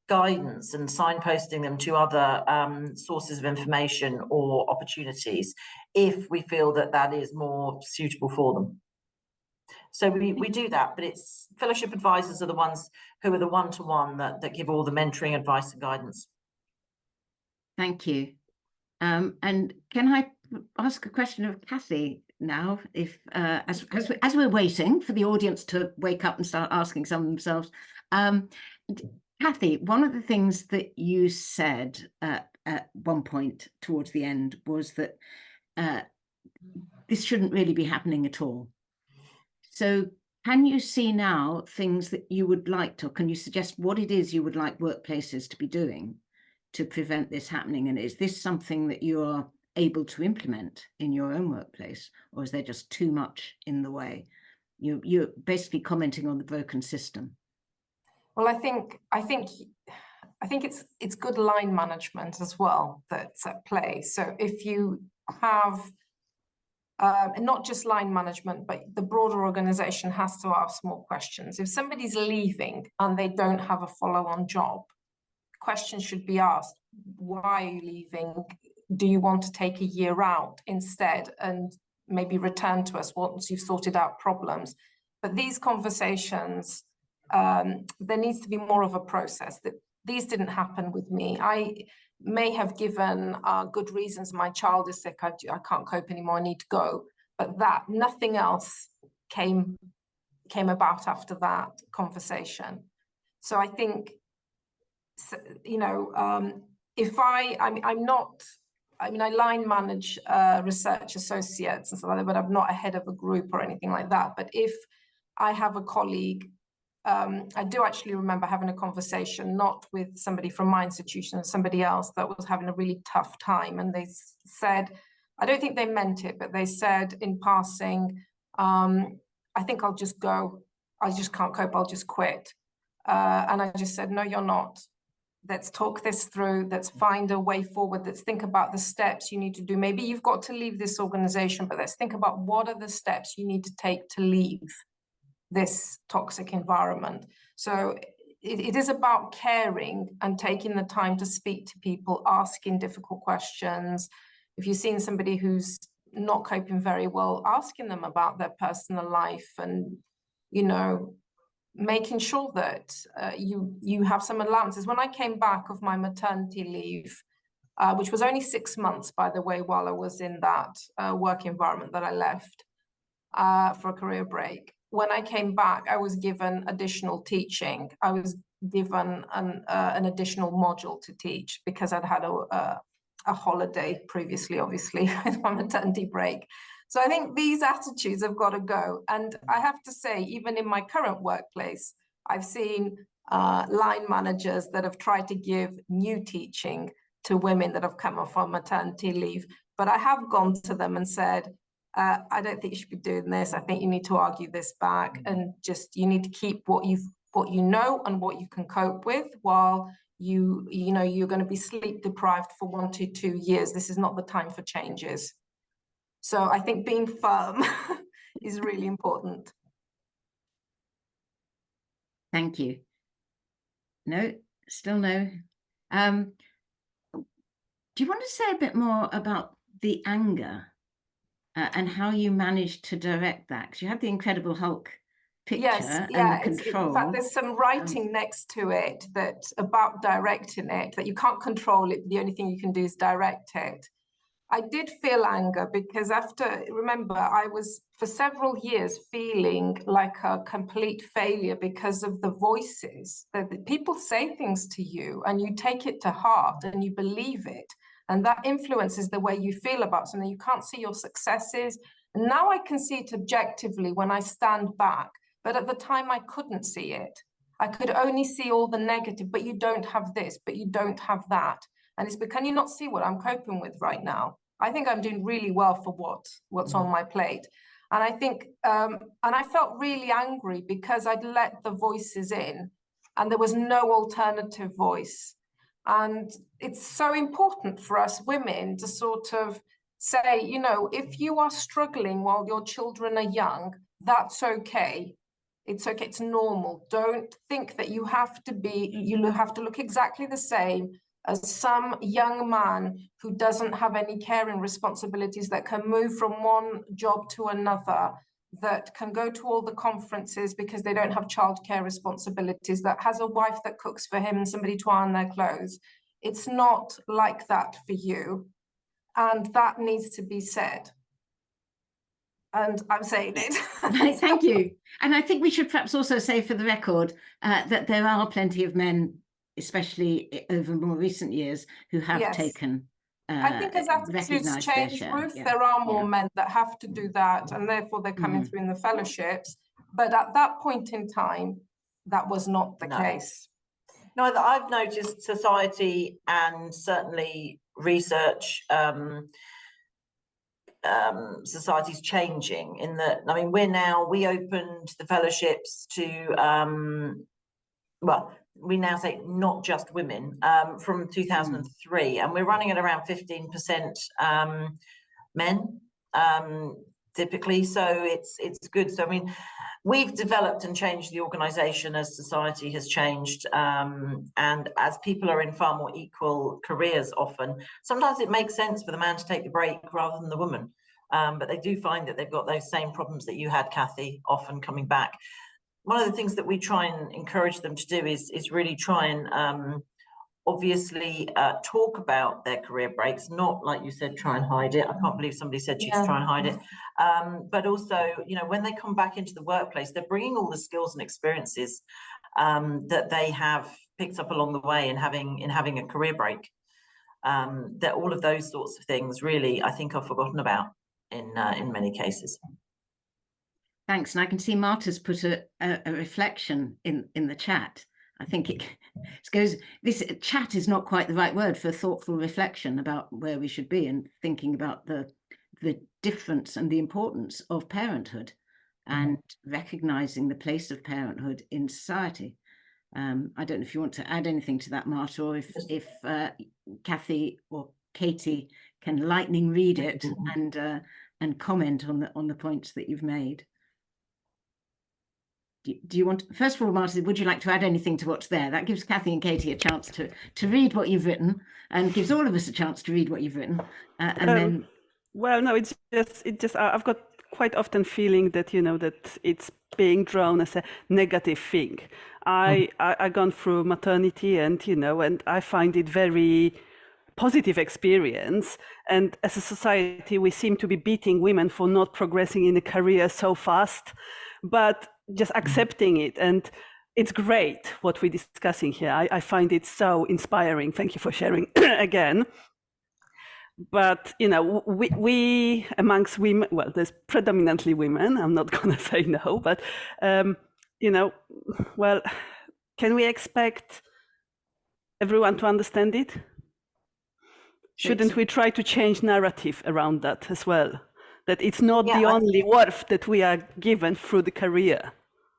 Speaker 3: guidance and signposting them to other sources of information or opportunities if we feel that is more suitable for them. So we do that, but it's fellowship advisors are the ones who are the one-to-one that give all the mentoring, advice and guidance.
Speaker 1: Thank you. And can I ask a question of Kathy now, if as we're waiting for the audience to wake up and start asking some of themselves. Kathy, one of the things that you said at one point towards the end was that this shouldn't really be happening at all. So can you see now things that you would like to, or can you suggest what it is you would like workplaces to be doing to prevent this happening? And is this something that you are able to implement in your own workplace, or is there just too much in the way? You're basically commenting on the broken system.
Speaker 2: Well, I think it's good line management as well that's at play. So if you have not just line management, but the broader organization has to ask more questions. If somebody's leaving and they don't have a follow-on job, questions should be asked. Why are you leaving? Do you want to take a year out instead and maybe return to us once you've sorted out problems? But these conversations, there needs to be more of a process. That these didn't happen with me. I may have given good reasons. My child is sick. I can't cope anymore. I need to go. But nothing else came about after that conversation. So I think, if I'm not I mean, I line manage research associates and stuff like that, but I'm not a head of a group or anything like that. But if I have a colleague, I do actually remember having a conversation, not with somebody from my institution, somebody else that was having a really tough time. And they said, I don't think they meant it, but they said in passing, I think I'll just go. I just can't cope. I'll just quit. And I just said, no, you're not. Let's talk this through. Let's find a way forward. Let's think about the steps you need to do. Maybe you've got to leave this organization, but let's think about what are the steps you need to take to leave this toxic environment. So it is about caring and taking the time to speak to people, asking difficult questions. If you've seen somebody who's not coping very well, asking them about their personal life and, you know, making sure that you have some allowances. When I came back of my maternity leave, which was only 6 months, by the way, while I was in that work environment that I left for a career break. When I came back, I was given additional teaching. I was given an additional module to teach because I'd had a holiday previously, obviously, with my maternity break. So I think these attitudes have got to go. And I have to say, even in my current workplace, I've seen line managers that have tried to give new teaching to women that have come off on maternity leave. But I have gone to them and said, I don't think you should be doing this. I think you need to argue this back, and just you need to keep what you know and what you can cope with while you know you're going to be sleep deprived for 1 to 2 years. This is not the time for changes. So I think being firm is really important.
Speaker 1: Thank you. No, still no. Do you want to say a bit more about the anger and how you managed to direct that? Because you had the Incredible Hulk picture and the control.
Speaker 2: In fact, there's some writing next to it that about directing it, that you can't control it. The only thing you can do is direct it. I did feel anger because remember, I was for several years feeling like a complete failure because of the voices that people say things to you and you take it to heart and you believe it. And that influences the way you feel about something. You can't see your successes. And now I can see it objectively when I stand back. But at the time, I couldn't see it. I could only see all the negative, but you don't have this, but you don't have that. And it's because, can you not see what I'm coping with right now? I think I'm doing really well for what's on my plate. And I think, and I felt really angry because I'd let the voices in and there was no alternative voice. And it's so important for us women to sort of say, you know, if you are struggling while your children are young, that's okay. It's okay, it's normal. Don't think that you have to look exactly the same as some young man who doesn't have any caring responsibilities, that can move from one job to another, that can go to all the conferences because they don't have childcare responsibilities, that has a wife that cooks for him and somebody to iron their clothes. It's not like that for you. And that needs to be said. And I'm saying it.
Speaker 1: Thank you. And I think we should perhaps also say for the record that there are plenty of men, especially over more recent years, who have taken
Speaker 2: I think as attitudes change, Ruth, there are more men that have to do that, and therefore they're coming through in the fellowships. But at that point in time, that was not the case.
Speaker 3: No, I've noticed society and certainly research society's changing in that, I mean, we opened the fellowships to, well, we now say not just women, from 2003, and we're running at around 15% men, typically, so it's good. So I mean, we've developed and changed the organization as society has changed, and as people are in far more equal careers often, sometimes it makes sense for the man to take the break rather than the woman, but they do find that they've got those same problems that you had, Kathy, often coming back. One of the things that we try and encourage them to do is really try and obviously talk about their career breaks, not, like you said, try and hide it. I can't believe somebody said she'd try and hide it. But also, you know, when they come back into the workplace, they're bringing all the skills and experiences that they have picked up along the way in having a career break. that all of those sorts of things really, I think, are forgotten about in many cases.
Speaker 1: Thanks. And I can see Marta's put a reflection in the chat. I think it goes, this chat is not quite the right word for thoughtful reflection about where we should be and thinking about the difference and the importance of parenthood and recognizing the place of parenthood in society. I don't know if you want to add anything to that, Marta, or if Kathy or Katie can lightning read it and comment on the points that you've made. Do you want, first of all, Marta, would you like to add anything to what's there? That gives Kathy and Katie a chance to read what you've written, and gives all of us a chance to read what you've written, and then.
Speaker 4: Well, no, it's just I've got quite often feeling that, you know, that it's being drawn as a negative thing. I gone through maternity, and, you know, and I find it very positive experience. And as a society, we seem to be beating women for not progressing in a career so fast, but just accepting it. And it's great what we're discussing here. I find it so inspiring. Thank you for sharing again. But, you know, we amongst women, well, there's predominantly women, I'm not going to say no, but, you know, well, can we expect everyone to understand it? Shouldn't we try to change narrative around that as well? That it's not the only worth that we are given through the career.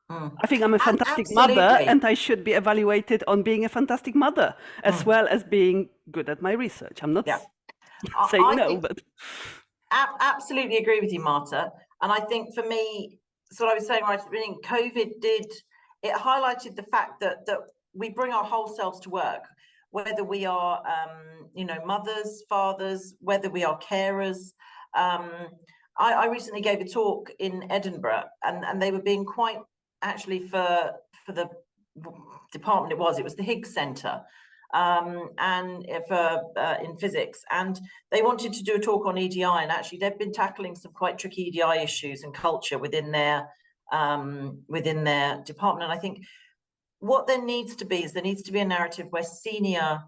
Speaker 4: I think I'm a fantastic mother, and I should be evaluated on being a fantastic mother, as well as being good at my research. I'm not saying no, but...
Speaker 3: Absolutely agree with you, Marta. And I think for me, so what I was saying right at the beginning, COVID it highlighted the fact that we bring our whole selves to work, whether we are, you know, mothers, fathers, whether we are carers. I recently gave a talk in Edinburgh, and they were being quite, actually for the department it was the Higgs Centre, and in physics, and they wanted to do a talk on EDI, and actually they've been tackling some quite tricky EDI issues and culture within their department. And I think what there needs to be a narrative where senior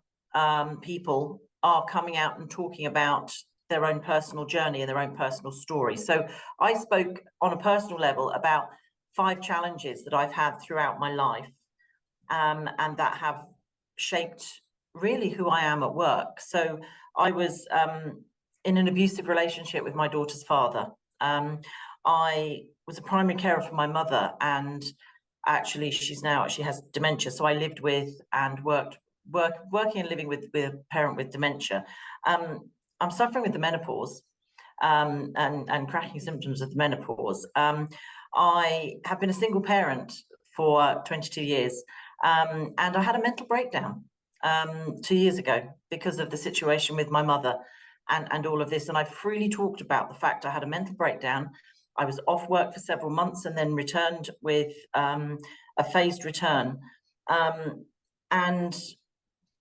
Speaker 3: people are coming out and talking about their own personal journey and their own personal story. So I spoke on a personal level about 5 challenges that I've had throughout my life, and that have shaped really who I am at work. So I was in an abusive relationship with my daughter's father. I was a primary carer for my mother, and actually she has dementia. So I lived with and working and living with a parent with dementia. I'm suffering with the menopause and cracking symptoms of the menopause. I have been a single parent for 22 years. And I had a mental breakdown 2 years ago because of the situation with my mother and all of this. And I freely talked about the fact I had a mental breakdown. I was off work for several months and then returned with a phased return. And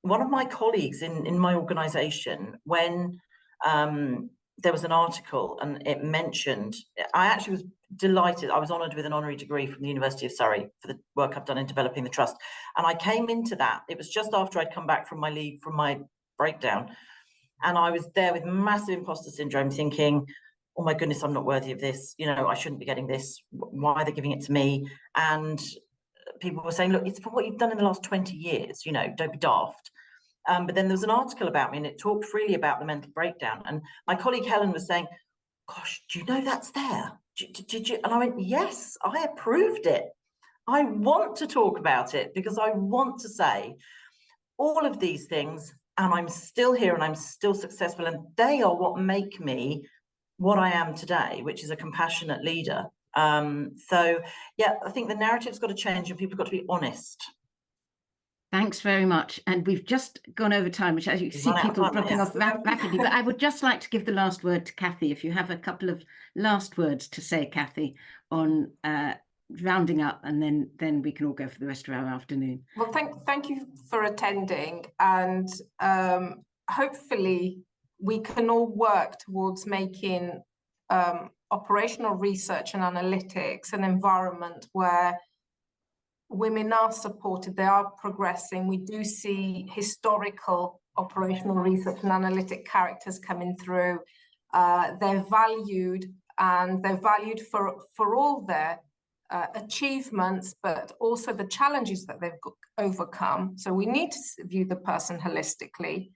Speaker 3: one of my colleagues in my organization, when there was an article and it mentioned, I actually was delighted. I was honoured with an honorary degree from the University of Surrey for the work I've done in developing the trust. And I came into that, it was just after I'd come back from my leave, from my breakdown. And I was there with massive imposter syndrome thinking, oh my goodness, I'm not worthy of this. You know, I shouldn't be getting this. Why are they giving it to me? And people were saying, look, it's for what you've done in the last 20 years, you know, don't be daft. But then there was an article about me and it talked freely about the mental breakdown. And my colleague Helen was saying, gosh, do you know that's there? Did you? And I went, yes, I approved it. I want to talk about it because I want to say all of these things, and I'm still here and I'm still successful. And they are what make me what I am today, which is a compassionate leader. So yeah, I think the narrative's got to change and people have got to be honest.
Speaker 1: Thanks very much. And we've just gone over time, which, as you can see, people dropping off rapidly. But I would just like to give the last word to Kathy. If you have a couple of last words to say, Kathy, on rounding up, and then we can all go for the rest of our afternoon.
Speaker 2: Well, thank you for attending, and hopefully we can all work towards making operational research and analytics an environment where women are supported, they are progressing. We do see historical operational research and analytic characters coming through. They're valued, and they're valued for all their achievements, but also the challenges that they've overcome. So we need to view the person holistically.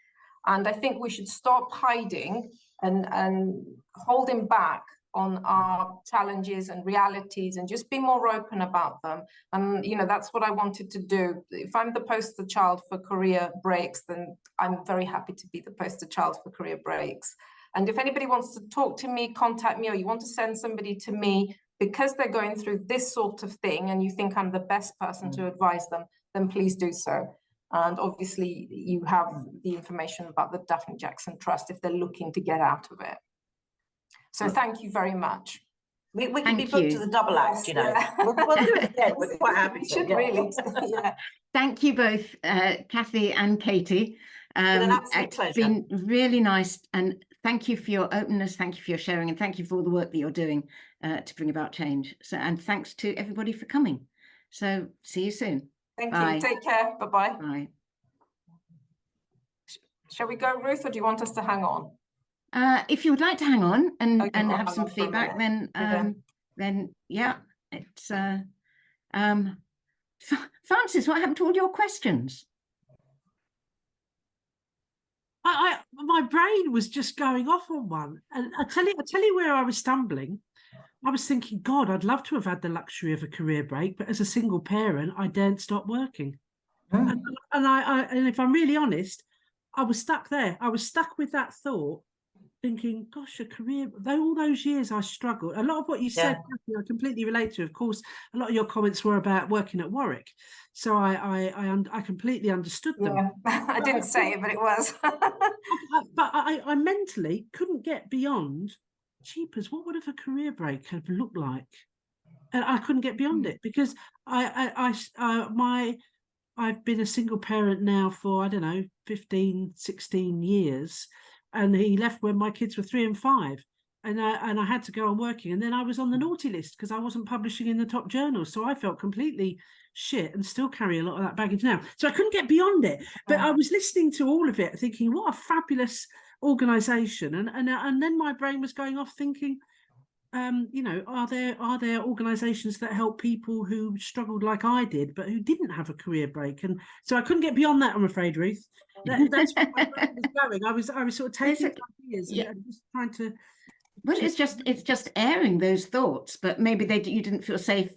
Speaker 2: And I think we should stop hiding and holding back on our challenges and realities, and just be more open about them. And, you know, that's what I wanted to do. If I'm the poster child for career breaks, then I'm very happy to be the poster child for career breaks. And if anybody wants to talk to me, contact me, or you want to send somebody to me because they're going through this sort of thing and you think I'm the best person to advise them, then please do so. And obviously you have the information about the Daphne Jackson Trust if they're looking to get out of it. So thank you very much.
Speaker 3: We can be put to the double act, you know.
Speaker 2: Yeah.
Speaker 3: We'll do it again. We're quite happy
Speaker 2: We
Speaker 3: to.
Speaker 2: should really, yeah.
Speaker 1: Thank you both, Kathy and Katie.
Speaker 3: An absolute
Speaker 1: It's
Speaker 3: pleasure.
Speaker 1: been really nice, and thank you for your openness, thank you for your sharing, and thank you for all the work that you're doing to bring about change. So, and thanks to everybody for coming. So see you soon.
Speaker 2: Thank
Speaker 1: Bye.
Speaker 2: you. Take care. Bye-bye.
Speaker 1: Bye.
Speaker 2: Shall we go, Ruth, or do you want us to hang on?
Speaker 1: If you would like to hang on and
Speaker 2: Okay, I'll
Speaker 1: have
Speaker 2: hang
Speaker 1: some
Speaker 2: on for a
Speaker 1: feedback,
Speaker 2: minute.
Speaker 1: then yeah, it's Francis, what happened to all your questions?
Speaker 5: My brain was just going off on one, and I tell you where I was stumbling. I was thinking, God, I'd love to have had the luxury of a career break, but as a single parent, I daren't stop working. And if I'm really honest, I was stuck there. I was stuck with that thought, thinking, gosh, a career, though all those years I struggled. A lot of what you said, I completely relate to. Of course, a lot of your comments were about working at Warwick. So I completely understood them.
Speaker 2: Yeah, I didn't say it, but it was.
Speaker 5: But I mentally couldn't get beyond, jeepers, what would have a career break have looked like? And I couldn't get beyond it because I've been a single parent now for, I don't know, 15, 16 years. And he left when my kids were 3 and 5. And I had to go on working. And then I was on the naughty list because I wasn't publishing in the top journals. So I felt completely shit and still carry a lot of that baggage now. So I couldn't get beyond it. But I was listening to all of it thinking, what a fabulous organisation. And then my brain was going off thinking, you know, are there organisations that help people who struggled like I did, but who didn't have a career break? And so I couldn't get beyond that, I'm afraid, Ruth. That's where my brain was going. I was sort of taking ideas and just trying to.
Speaker 1: Well, it's just airing those thoughts, but maybe you didn't feel safe.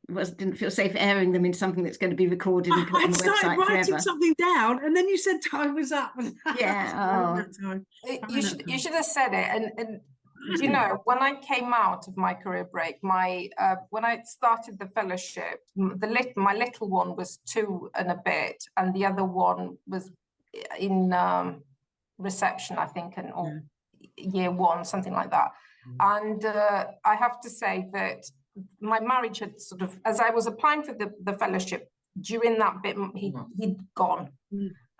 Speaker 1: Didn't feel safe airing them in something that's going to be recorded and put on the website forever. I started
Speaker 5: writing something down, and then you said time was up.
Speaker 1: Yeah.
Speaker 2: You should have said it. And you know, when I came out of my career break, when I started the fellowship, my little one was 2 and a bit, and the other one was in reception, I think, or year 1, something like that. And I have to say that my marriage had sort of, as I was applying for the fellowship, during that bit, he'd gone.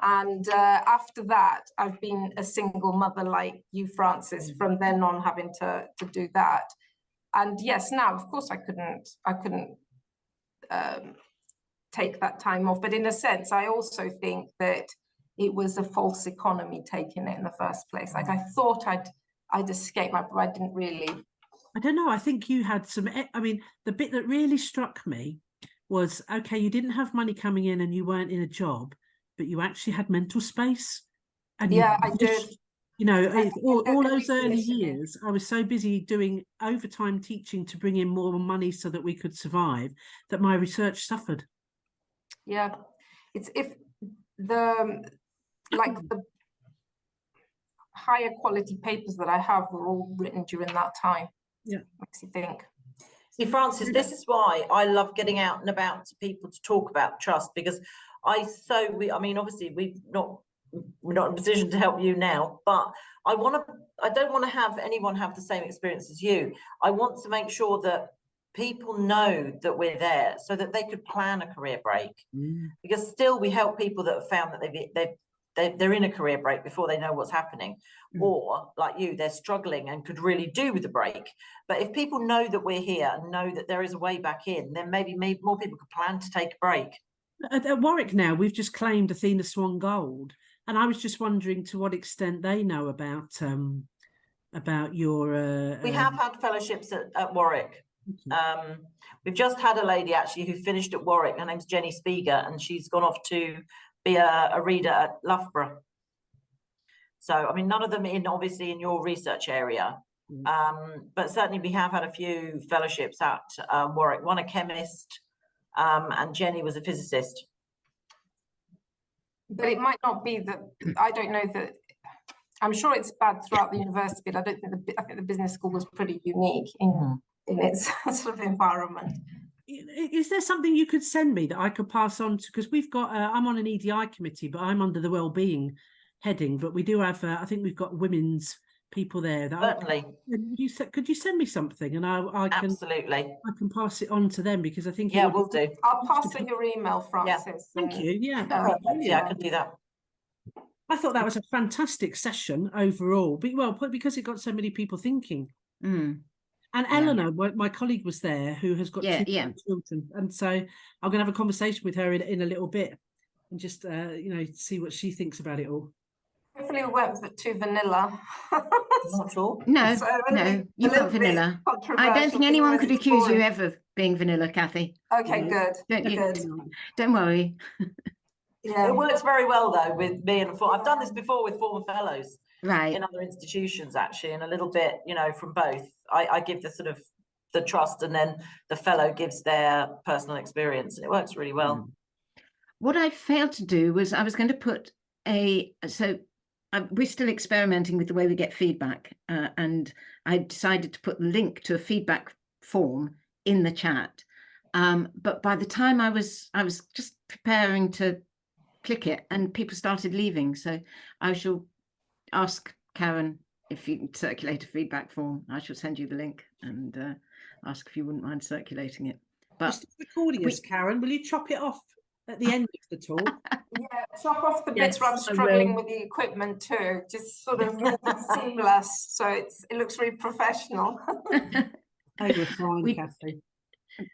Speaker 2: And after that, I've been a single mother like you, Francis, from then on, having to do that. And yes, now, of course, I couldn't take that time off. But in a sense, I also think that it was a false economy taking it in the first place. Like, I thought I'd escape, but I didn't really.
Speaker 5: I don't know. I think you had some, I mean, the bit that really struck me was, okay, you didn't have money coming in and you weren't in a job, but you actually had mental space. And
Speaker 2: I did.
Speaker 5: You know, all those early years, I was so busy doing overtime teaching to bring in more money so that we could survive, that my research suffered.
Speaker 2: Yeah, it's if the higher quality papers that I have were all written during that time.
Speaker 5: Yeah,
Speaker 2: makes you think.
Speaker 3: See, Francis, this is why I love getting out and about to people to talk about trust, because I mean, obviously we're not in a position to help you now, but I don't want to have anyone have the same experience as you. I want to make sure that people know that we're there so that they could plan a career break, because still we help people that have found that they're in a career break before they know what's happening, or like you, they're struggling and could really do with a break. But if people know that we're here and know that there is a way back in, then maybe more people could plan to take a break.
Speaker 5: At Warwick now, we've just claimed Athena Swan Gold, And I was just wondering to what extent they know about your.
Speaker 3: We have had fellowships at Warwick. We've just had a lady actually who finished at Warwick. Her name's Jenny Speaker, and she's gone off to be a reader at Loughborough. So, I mean, none of them obviously in your research area, but certainly we have had a few fellowships at Warwick. One a chemist, and Jenny was a physicist.
Speaker 2: But it might not be that, I don't know that, I'm sure it's bad throughout the university, but I don't think I think the business school was pretty unique in its sort of environment.
Speaker 5: Is there something you could send me that I could pass on to, because we've got, I'm on an EDI committee, but I'm under the wellbeing heading, but we do have, I think we've got women's people there. That
Speaker 3: Certainly.
Speaker 5: could you send me something and I can
Speaker 3: Absolutely.
Speaker 5: I can pass it on to them, because I think
Speaker 3: Yeah, we'll do.
Speaker 2: I'll pass on your email, Francis.
Speaker 5: Thank you. Yeah,
Speaker 3: Perfect. Yeah, I can do that.
Speaker 5: I thought that was a fantastic session overall. Because it got so many people thinking. And Eleanor, my colleague, was there, who has got two children, and so I'm going to have a conversation with her in a little bit, and just see what she thinks about it all.
Speaker 2: Hopefully we weren't too vanilla.
Speaker 3: Not at all.
Speaker 1: No,
Speaker 2: So
Speaker 1: no, you weren't vanilla. I don't think anyone could accuse you ever of being vanilla, Kathy.
Speaker 2: Okay, good.
Speaker 1: Don't worry.
Speaker 2: Yeah.
Speaker 3: It works very well though with me and I've done this before with former fellows
Speaker 1: Right.
Speaker 3: in other institutions actually, and a little bit, from both. I give the sort of the trust, and then the fellow gives their personal experience, and it works really well.
Speaker 1: What I failed to do was I was going to put we're still experimenting with the way we get feedback, and I decided to put the link to a feedback form in the chat. But by the time I was just preparing to click it, and people started leaving. So I shall ask Karen if you can circulate a feedback form. I shall send you the link and ask if you wouldn't mind circulating it. But
Speaker 5: still recording us, Karen. Will you chop it off at the end of the talk?
Speaker 2: Yeah, chop off the bits where I'm struggling with the equipment too. Just sort of make it seamless, so it looks really professional.
Speaker 5: They were fine, Kathy.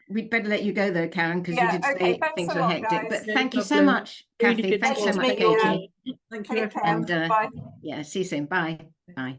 Speaker 1: We'd better let you go though, Karen, because you did say things were hectic.
Speaker 2: Guys.
Speaker 1: But thank you so much, Kathy. Thanks so much, Katie.
Speaker 5: Thank you.
Speaker 2: And bye.
Speaker 1: Yeah, see you soon. Bye. Bye.